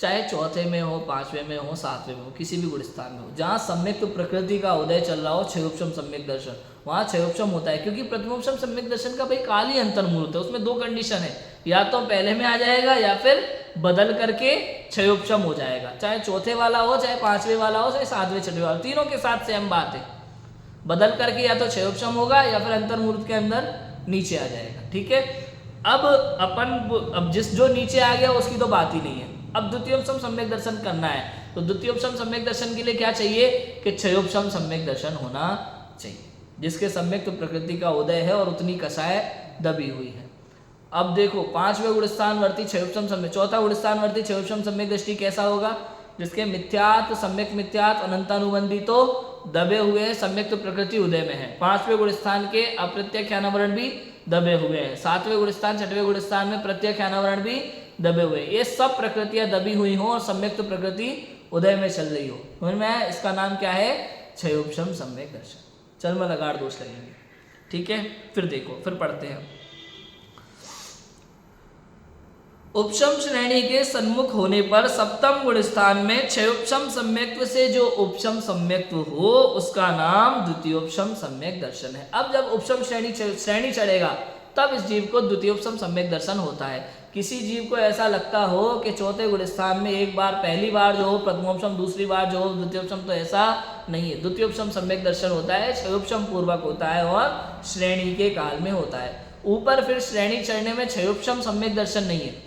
चाहे चौथे में हो, पांचवें में हो, सातवें में हो, किसी भी गुण स्थान में हो, जहाँ सम्यक प्रकृति का उदय चल रहा हो, क्षयोपम सम्यक दर्शन, वहाँ क्षयोपम होता है। क्योंकि प्रथमोपम सम्यक दर्शन का भाई काल ही अंतर्मुहूर्त है, उसमें दो कंडीशन है, या तो पहले में आ जाएगा या फिर बदल करके क्षयोपम हो जाएगा। चाहे चौथे वाला हो, चाहे पांचवें वाला हो, चाहे सातवें छठवें वाला, तीनों के साथ सेम बात है। बदल करके या तो क्षयोपम होगा या फिर अंतर्मुहूर्त के अंदर नीचे आ जाएगा। ठीक है, अब जो नीचे आ गया उसकी तो बात ही नहीं है। अब द्वितीयोपम सम्यक दर्शन करना है, तो द्वितीयोपम सम्यक दर्शन के लिए क्या चाहिए कि क्षयोपम सम्यक दर्शन होना चाहिए, जिसके सम्यक तो प्रकृति का उदय है और उतनी कषाय दबी हुई है। अब देखो, पांचवें गुण स्थानवर्ती क्षयोपम सम्यक, चौथा गुण स्थानवर्ती क्षयोपम सम्यक दृष्टि कैसा होगा? जिसके मिथ्यात्व, सम्यक मिथ्यात्व, अनंतानुबंधी तो दबे हुए हैं, सम्यक तो प्रकृति उदय में है। पांचवें गुण स्थान के अप्रत्यक्षानावरण भी दबे हुए हैं। सातवें गुण स्थान, छठवें गुण स्थान में प्रत्यक्षानावरण भी दबे हुए। ये सब प्रकृतियां दबी हुई हो और सम्यक तो प्रकृति उदय में चल रही हो, समझ में आया? इसका नाम क्या है? क्षयोपम सम्यक दर्शन। चल में लगाड़ दोष लगेंगे। ठीक है, फिर देखो, फिर पढ़ते हैं। उपशम श्रेणी के सन्मुख होने पर सप्तम गुण स्थान में क्षयोपम सम्यक्त्व से जो उपशम सम्यक्त्व हो उसका नाम द्वितीयोपम सम्यक दर्शन है। अब जब उपशम श्रेणी चढ़ेगा तब इस जीव को द्वितीयोपम सम्यक दर्शन होता है। किसी जीव को ऐसा लगता हो कि चौथे गुण स्थान में एक बार, पहली बार जो हो प्रथमोपम, दूसरी बार जो हो द्वितीयोपम, तो ऐसा नहीं है। द्वितीयोपम सम्यक दर्शन होता है, क्षयोपम पूर्वक होता है और श्रेणी के काल में होता है। ऊपर फिर श्रेणी चढ़ने में क्षयोपम सम्यक दर्शन नहीं है।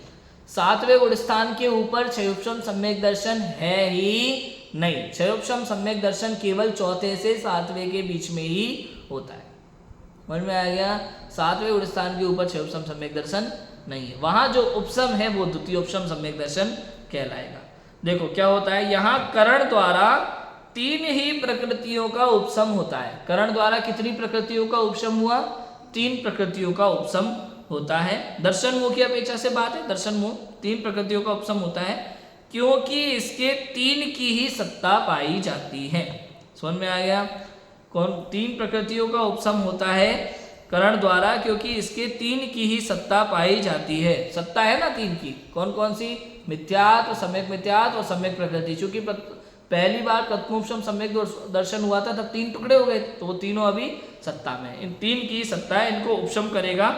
सातवें गुण स्थान के ऊपर क्षयोपम सम्यक दर्शन है ही नहीं। क्षयोपम सम्यक दर्शन केवल चौथे से सातवें के बीच में ही होता है। समझ में आ गया? सातवें गुण स्थान के ऊपर क्षयोपम सम्यक दर्शन नहीं है। वहां जो उपशम है वो द्वितीयोपम सम्यक दर्शन कहलाएगा। देखो क्या होता है, यहाँ करण द्वारा 3 ही प्रकृतियों का उपशम होता है। करण द्वारा कितनी प्रकृतियों का उपशम हुआ? 3 प्रकृतियों का उपशम होता है। दर्शन मोह की अपेक्षा से बात है, दर्शन मोह 3 प्रकृतियों का उपशम होता है क्योंकि इसके 3 की ही सत्ता पाई जाती है। समझ में आ गया? कौन 3 प्रकृतियों का उपशम होता है? करण द्वारा, क्योंकि इसके 3 की ही सत्ता पाई जाती है। सत्ता है ना 3 की, कौन कौन सी? मिथ्यात्व, सम्यक मिथ्यात्व और सम्यक प्रकृति। चूंकि पहली बार प्रथमोपम सम्यक दर्शन हुआ था तब 3 टुकड़े हो गए, तो वो तीनों अभी सत्ता में। इन 3 की सत्ता है, इनको उपशम करेगा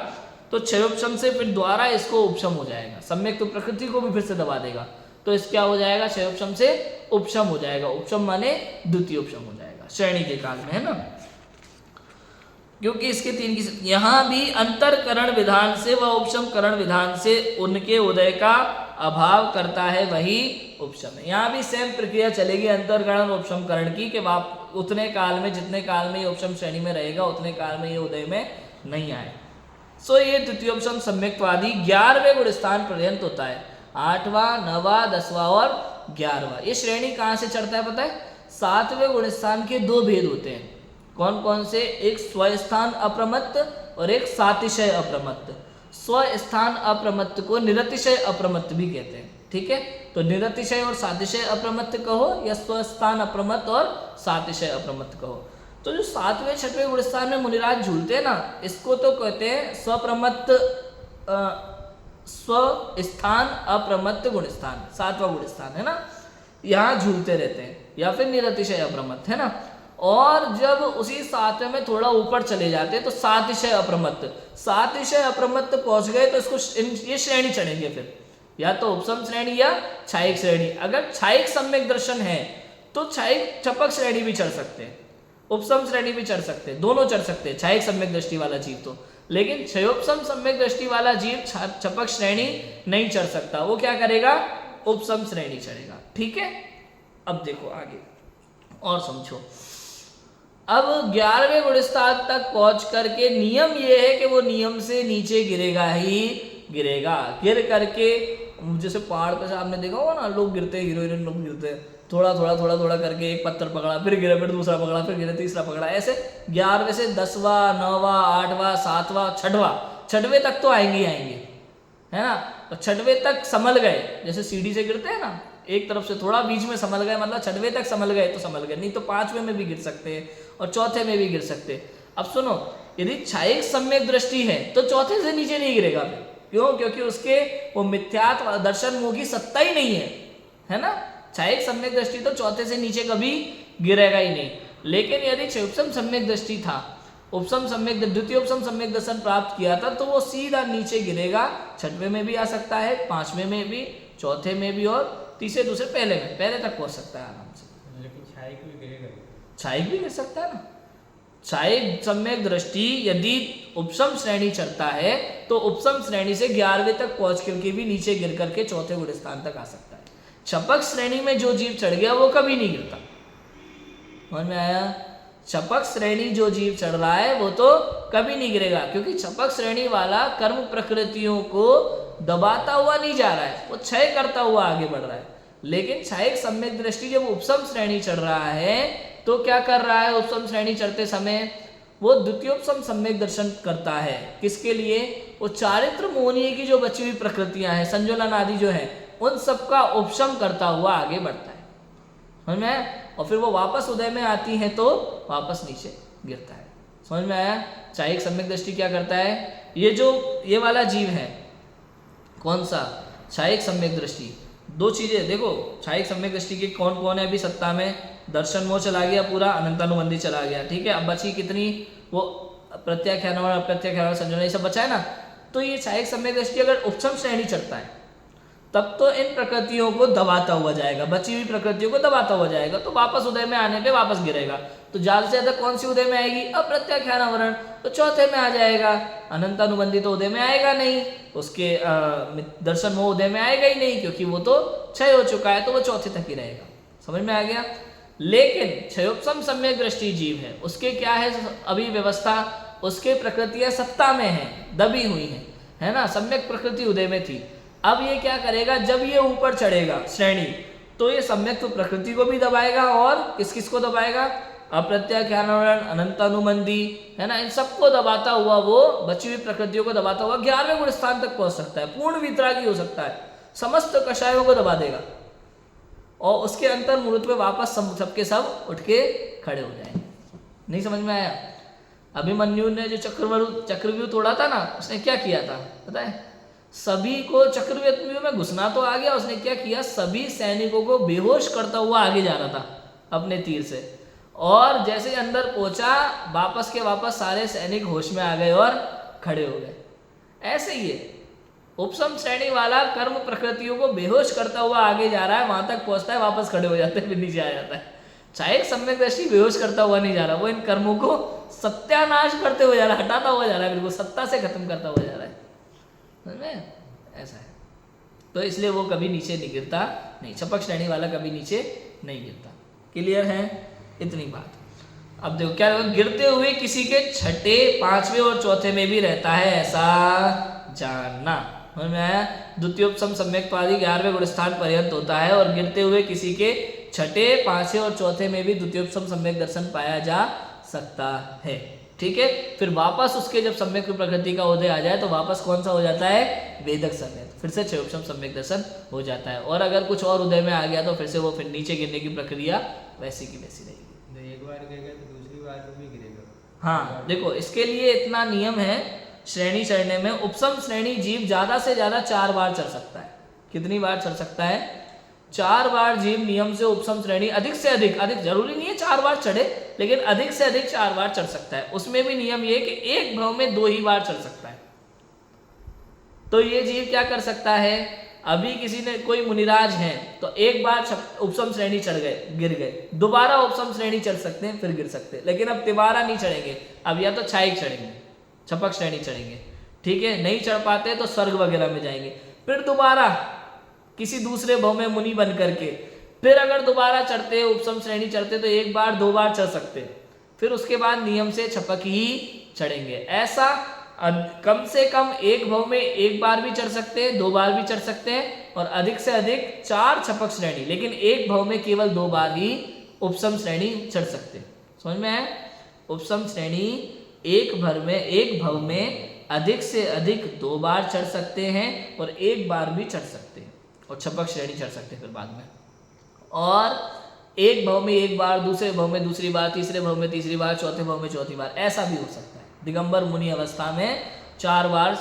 तो क्षयोपम से फिर द्वारा इसको उपशम हो जाएगा। सम्यक तो प्रकृति को भी फिर से दबा देगा, तो इस क्या हो जाएगा? क्षयोपम से उपशम हो जाएगा। उपशम माने द्वितीय उपशम हो जाएगा श्रेणी के काल में, है ना? क्योंकि इसके 3 की, यहाँ भी अंतरकरण विधान से व उपशम करण विधान से उनके उदय का अभाव करता है, वही उपशम है। यहाँ भी सेम प्रक्रिया चलेगी अंतरकरण और उपशम करण की, कि आप उतने काल में, जितने काल में ये उपशम श्रेणी में रहेगा उतने काल में ये उदय में नहीं आए। सो ये द्वितीयोपम सम्यक्त्वादि 11वें गुण स्थान पर्यंत होता है। 8वां, 9वां, 10वां और 11वां। ये श्रेणी कहाँ से चढ़ता है पता है? 7वें गुण स्थान के 2 भेद होते हैं। कौन कौन से? एक स्वस्थान अप्रमत्त और एक सातिशय अप्रमत्त। स्वस्थान अप्रमत्त को निरतिशय अप्रमत्त भी कहते हैं, ठीक है। तो निरतिशय और सातिशय अप्रमत्त कहो या स्वस्थान अप्रमत्त और सातिशय अप्रमत्त कहो। तो जो 7वें 6वें गुणस्थान में मुनिराज झूलते हैं ना, इसको तो कहते हैं स्वप्रमत्त स्वस्थान अप्रमत्त गुणस्थान, 7वां गुणस्थान है ना, यहाँ झूलते रहते हैं, या फिर निरतिशय अप्रमत्त, है ना। और जब उसी 7वें में थोड़ा ऊपर चले जाते हैं तो सातिशय अप्रमत्त, सातिशय अप्रमत्त पहुंच गए तो इसको ये श्रेणी चढ़ेंगे फिर, या तो उपसम श्रेणी या छायिक श्रेणी। अगर छायिक सम्यक दर्शन है तो छायिक चपक श्रेणी भी चढ़ सकते हैं, उपसम श्रेणी भी चढ़ सकते हैं, दोनों चढ़ सकते हैं छायिक सम्यक दृष्टि वाला जीव तो। लेकिन क्षयोपसम सम्यक दृष्टि वाला जीव चपक श्रेणी नहीं चढ़ सकता, वो क्या करेगा? उपसम श्रेणी चढ़ेगा, ठीक है। अब देखो आगे और समझो। अब 11वें गुणस्थान तक पहुंच करके नियम ये है कि वो नियम से नीचे गिरेगा ही गिरेगा। गिर करके जैसे पहाड़ पे से आपने देखा होगा ना, लोग गिरते हैं, हीरो हीरोइन लोग गिरते हैं, थोड़ा करके एक पत्थर पकड़ा, फिर गिरा, फिर दूसरा पकड़ा, फिर गिरा, तीसरा पकड़ा, ऐसे 11वें से 10वां 9वां 8वां 7वां 6वें तक तो आएंगे ही आएंगे, है ना। तो 6वें तक संभल गए, जैसे सीढ़ी से गिरते हैं ना, एक तरफ से थोड़ा बीच में संभल गए, मतलब 6वें तक संभल गए तो संभल गए, नहीं तो 5वें में भी गिर सकते हैं और चौथे में भी गिर सकते हैं। अब सुनो, यदि छायिक सम्यक दृष्टि है तो चौथे से नीचे नहीं गिरेगा फिर, क्यों? क्योंकि उसके वो मिथ्यात्व दर्शन मोह की सत्ता ही नहीं है ना। छायिक सम्यक दृष्टि तो चौथे से नीचे कभी गिरेगा ही नहीं। लेकिन यदि उपसम सम्यक दृष्टि था, उपसम सम्यक द्वितीय उपसम सम्यक दर्शन प्राप्त किया था, तो वो सीधा नीचे गिरेगा। 6वें में भी आ सकता है, 5वें में भी, चौथे में भी, और तीसरे दूसरे पहले तक पहुंच सकता है आराम से। लेकिन छायिक भी गिरेगा, छायिक भी गिर सकता है ना। छायिक सम्यक दृष्टि यदि उपसम श्रेणी चढ़ता है तो उपसम श्रेणी से 11वें तक पहुंच करके भी नीचे गिर करके चौथे गुण स्थान तक आ सकता है। चपक श्रेणी में जो जीव चढ़ गया वो कभी नहीं गिरता, समझ में आया? चपक श्रेणी जो जीव चढ़ रहा है वो तो कभी नहीं गिरेगा, क्योंकि चपक श्रेणी वाला कर्म प्रकृतियों को दबाता हुआ नहीं जा रहा है, वो क्षय करता हुआ आगे बढ़ रहा है। लेकिन छायिक सम्यक दृष्टि जब उपसम श्रेणी चढ़ रहा है तो क्या कर रहा है? उपसम श्रेणी चढ़ते समय वो द्वितीयोपसम सम्यक दर्शन करता है। किसके लिए? वो चारित्र मोहनीय की जो बची हुई प्रकृतियां हैं, संज्वलन आदि जो है, उन सबका उपशम करता हुआ आगे बढ़ता है, समझ में आया? और फिर वो वापस उदय में आती है तो वापस नीचे गिरता है, समझ में आया? छायिक सम्यक दृष्टि क्या करता है? ये वाला जीव है, कौन सा? छायिक सम्यक दृष्टि। दो चीजें देखो, छायिक सम्यक दृष्टि के कौन कौन है अभी सत्ता में? दर्शन मोह चला गया पूरा, अनंतानुबंधी चला गया, ठीक है। अब बची कितनी? वो प्रत्याख्यान और अप्रत्याख्यान संयोजन, ये सब बचा है ना। तो ये छायिक सम्यक दृष्टि अगर उपसम श्रेणी चढ़ता है तब तो इन प्रकृतियों को दबाता हुआ जाएगा, बची हुई प्रकृतियों को दबाता हुआ जाएगा, तो वापस उदय में आने पे वापस गिरेगा। तो ज्यादा से ज्यादा कौन सी उदय में आएगी? अप्रत्याख्यान आवरण, तो चौथे में आ जाएगा। अनंतानुबंधी तो उदय में आएगा नहीं, उसके दर्शन मोह उदय में आएगा ही नहीं, क्योंकि वो तो क्षय हो चुका है, तो वो चौथे तक ही रहेगा, समझ में आ गया? लेकिन क्षयोपसम सम्यक दृष्टि जीव है, उसके क्या है अभी व्यवस्था? उसके प्रकृतियां सत्ता में है, दबी हुई है ना, सम्यक प्रकृति उदय में थी। अब ये क्या करेगा? जब ये ऊपर चढ़ेगा श्रेणी तो ये सम्यक तो प्रकृति को भी दबाएगा, और किस किस को दबाएगा? अप्रत्याख्यान, अनंतानुबंधी, है ना, इन सबको दबाता हुआ वो बची हुई प्रकृतियों को दबाता हुआ 11वें गुण स्थान तक पहुंच सकता है, पूर्ण वितरागी हो सकता है, समस्त कषायों को दबा देगा, और उसके अंतर मूर्त में वापस सबके सब उठ के खड़े हो जाएंगे। नहीं समझ में आया? अभिमन्यु ने जो चक्रव्यूह तोड़ा था ना, उसने क्या किया था पता है? सभी को चक्रव्यूह में घुसना तो आ गया, उसने क्या किया? सभी सैनिकों को बेहोश करता हुआ आगे जा रहा था अपने तीर से, और जैसे अंदर पहुंचा वापस के वापस सारे सैनिक होश में आ गए और खड़े हो गए। ऐसे ही है, उपसम श्रेणी वाला कर्म प्रकृतियों को बेहोश करता हुआ आगे जा रहा है, वहां तक पहुंचता है, वापस खड़े हो जाते हैं, फिर नीचे आ जाता है। छायिक सम्यक दृष्टि बेहोश करता हुआ नहीं जा रहा, वो इन कर्मों को सत्यानाश करते हुए जा रहा है, हटाता हुआ जा रहा है, बिल्कुल सत्ता से खत्म करता हुआ जा रहा है, समझ में? ऐसा है, तो इसलिए वो कभी नीचे नहीं गिरता, नहीं, चपक श्रेणी वाला कभी नीचे नहीं गिरता। क्लियर है? इतनी बात। अब देखो क्या, गिरते हुए किसी के छठे, पांचवें और चौथे में भी रहता है, ऐसा जानना, समझ में आया? द्वितीयोपसम सम्यक पादी 11वें गुण स्थान पर्यंत होता है, और गिरते हुए किसी के छठे, पांचवें और चौथे में भी द्वितीयोपसम सम्यक दर्शन पाया जा सकता है। ठीक है, फिर वापस उसके जब सम्यक प्रकृति का उदय आ जाए तो वापस कौन सा हो जाता है, वेदक सम्यक, फिर से क्षयोपम सम्यक दर्शन हो जाता है। और अगर कुछ और उदय में आ गया तो फिर से वो फिर नीचे गिरने की प्रक्रिया वैसी की वैसी रहेगी। एक बार गिरेगा तो दूसरी बार भी गिरेगा। हाँ देखो, इसके लिए इतना नियम है श्रेणी चढ़ने में, उपसम श्रेणी जीव ज्यादा से ज्यादा 4 बार चढ़ सकता है। कितनी बार चढ़ सकता है, 4 बार जीव नियम से उपसम श्रेणी, अधिक से अधिक, अधिक जरूरी नहीं है 4 बार चढ़े, लेकिन अधिक से अधिक 4 बार चढ़ सकता है। उसमें भी नियम ये कि एक भव में 2 ही बार चढ़ सकता है। तो ये जीव क्या कर सकता है, अभी किसी ने, कोई मुनिराज हैं तो एक बार उपसम श्रेणी चढ़ गए, गिर गए, दोबारा उपसम श्रेणी चढ़ सकते हैं, फिर गिर सकते हैं, लेकिन अब तिबारा नहीं चढ़ेंगे, अब या तो छायिक चढ़ेंगे, छपक श्रेणी चढ़ेंगे। ठीक है, नहीं चढ़ पाते तो स्वर्ग वगैरह में जाएंगे, फिर दोबारा किसी दूसरे भव में मुनि बन करके फिर अगर दोबारा चढ़ते, उपसम श्रेणी चढ़ते तो एक बार 2 बार चढ़ सकते, फिर उसके बाद नियम से छपक ही चढ़ेंगे। ऐसा कम से कम एक भव में 1 बार भी चढ़ सकते हैं, 2 बार भी चढ़ सकते हैं, और अधिक से अधिक 4 छपक श्रेणी, लेकिन एक भव में केवल 2 बार ही उपसम श्रेणी चढ़ सकते हैं। समझ में है, उपसम श्रेणी एक भव में अधिक से अधिक 2 बार चढ़ सकते हैं और 1 बार भी चढ़ सकते हैं, और छपक श्रेणी चढ़ सकते हैं फिर बाद में। और एक भव में 1 बार, दूसरे भव में दूसरी बार, तीसरे भव में तीसरी बार, चौथे भव में चौथी बार, ऐसा भी हो सकता है। दिगंबर मुनि अवस्था में 4 बार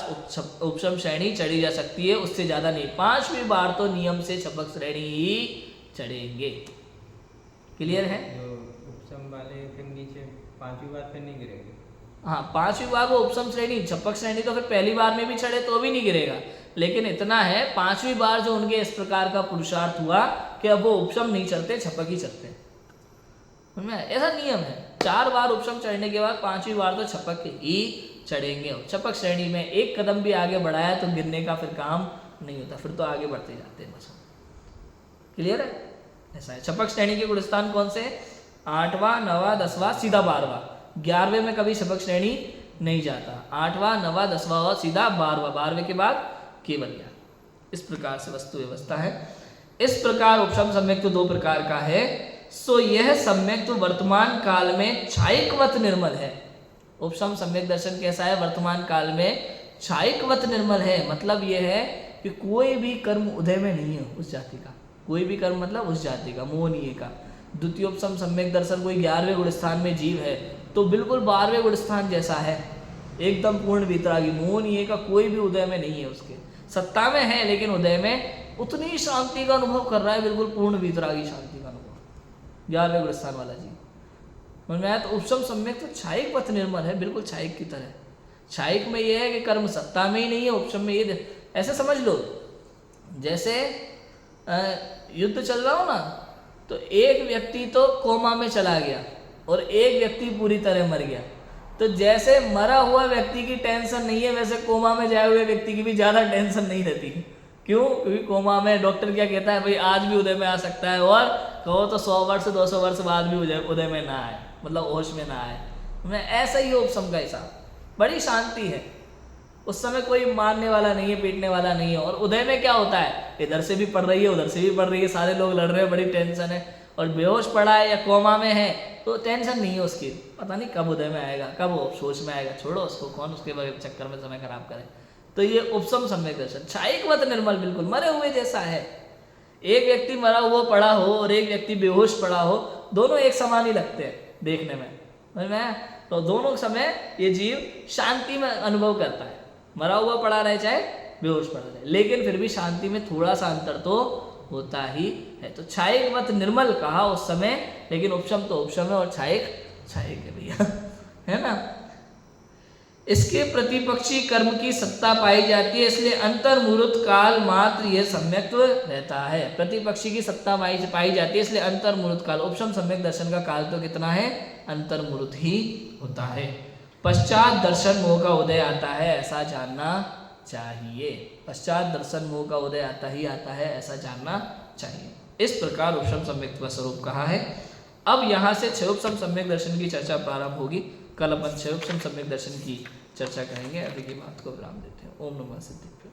उपसम श्रेणी चढ़ी जा सकती है, उससे ज्यादा नहीं। 5वीं बार तो नियम से छपक श्रेणी ही चढ़ेंगे। क्लियर है? जो उपसम वाले फिर नीचे 5वीं बार फिर नहीं गिरेंगे। हाँ, 5वीं बार वो उपसम श्रेणी, छपक श्रेणी तो फिर पहली बार में भी चढ़े तो भी नहीं गिरेगा, लेकिन इतना है 5वीं बार जो उनके इस प्रकार का पुरुषार्थ हुआ कि अब वो उपसम नहीं चढ़ते, छपक ही चढ़ते। ऐसा नियम है, 4 बार उपसम चढ़ने के बाद 5वीं बार तो छपक ही चढ़ेंगे। और छपक श्रेणी में एक कदम भी आगे बढ़ाया तो गिरने का फिर काम नहीं होता, फिर तो आगे बढ़ते जाते हैं बस। क्लियर है? ऐसा है। छपक श्रेणी के गुणस्थान कौन से? 8वां, 9वां, 10वां, सीधा 12वां। 11वें में कभी छपक श्रेणी नहीं जाता। 8वां, 9वां, 10वां और सीधा 12वां, 12वें के बाद केवल ज्ञान। इस प्रकार से वस्तु व्यवस्था है। इस प्रकार उपसम सम्यक तो 2 प्रकार का है। सो यह सम्यक तो वर्तमान काल में छायिकवत निर्मल है। उपसम सम्यक दर्शन कैसा है? वर्तमान काल में छायिकवत निर्मल है। मतलब यह है कि कोई भी कर्म उदय में नहीं है उस जाति का, कोई भी कर्म मतलब उस जाति का, मोहनीय का। द्वितीयोपसम सम्यक दर्शन कोई 11वें गुणस्थान में जीव है तो बिल्कुल 12वें गुणस्थान जैसा है, एकदम पूर्ण वितरागी। मोहनीय का कोई भी उदय में नहीं है, उसके सत्ता में है लेकिन उदय में उतनी शांति का अनुभव कर रहा है, बिल्कुल पूर्ण वितरागी शांति का अनुभव 11वें गुणस्थान वाला जीव। तो उपसम सम्यक तो छायिक पथ निर्मल है, बिल्कुल छायिक की तरह। छायिक में यह है कि कर्म सत्ता में ही नहीं है, उपसम में ये ऐसे समझ लो जैसे युद्ध चल रहा हो ना, तो एक व्यक्ति तो कोमा में चला गया और एक व्यक्ति पूरी तरह मर गया। तो जैसे मरा हुआ व्यक्ति की टेंशन नहीं है, वैसे कोमा में जाए हुए व्यक्ति की भी ज़्यादा टेंशन नहीं रहती। क्यों? क्योंकि कोमा में डॉक्टर क्या कहता है, भाई आज भी उदय में आ सकता है, और कहो तो 100 वर्ष 200 वर्ष बाद भी उदय में ना आए, मतलब होश में ना आए। मैं ऐसा ही उपसम का हिसाब, बड़ी शांति है उस समय, कोई मारने वाला नहीं है, पीटने वाला नहीं है। और उदय में क्या होता है, इधर से भी पड़ रही है, उधर से भी पड़ रही है, सारे लोग लड़ रहे हैं, बड़ी टेंशन है। और बेहोश पड़ा है या कोमा में है तो टेंशन नहीं है उसकी, पता नहीं कब उदय में आएगा, कब वो सोच में आएगा, छोड़ो उसको, कौन उसके चक्कर में समय खराब करे। तो ये उपसम सम्यक दर्शन छायिकवत निर्मल, बिल्कुल मरे हुए जैसा है। एक व्यक्ति मरा हुआ पड़ा हो और एक व्यक्ति बेहोश पड़ा हो, दोनों एक समान ही लगते हैं देखने में। तो दोनों समय ये जीव शांति में अनुभव करता है, मरा हुआ पड़ा रहे चाहे बेहोश पड़ा रहे, लेकिन फिर भी शांति में थोड़ा सा अंतर तो होता ही है। तो छायिकवत निर्मल कहा उस समय, लेकिन उपशम तो उपशम है और छायिक छायिक है भैया, है ना। इसके प्रतिपक्षी कर्म की सत्ता पाई जाती है, इसलिए अंतर्मुहूर्त काल मात्र यह सम्यक्त्व रहता है। प्रतिपक्षी की सत्ता पाई जाती है, इसलिए अंतर्मुहूर्त काल। उपशम सम्यक दर्शन का काल तो कितना है? अंतर्मुहूर्त ही होता है। पश्चात दर्शन मोह का उदय आता है, ऐसा जानना चाहिए। पश्चात दर्शन मोह का उदय आता है, ऐसा जानना चाहिए। इस प्रकार उपशम सम्यक का स्वरूप कहा है। अब यहाँ से क्षयोपशम सम्यक दर्शन की चर्चा प्रारंभ होगी। कल अपन क्षयोपशम सम्यक दर्शन की चर्चा करेंगे। अभी की बात को विराम देते हैं। ओम नमः सिद्धेभ्यो।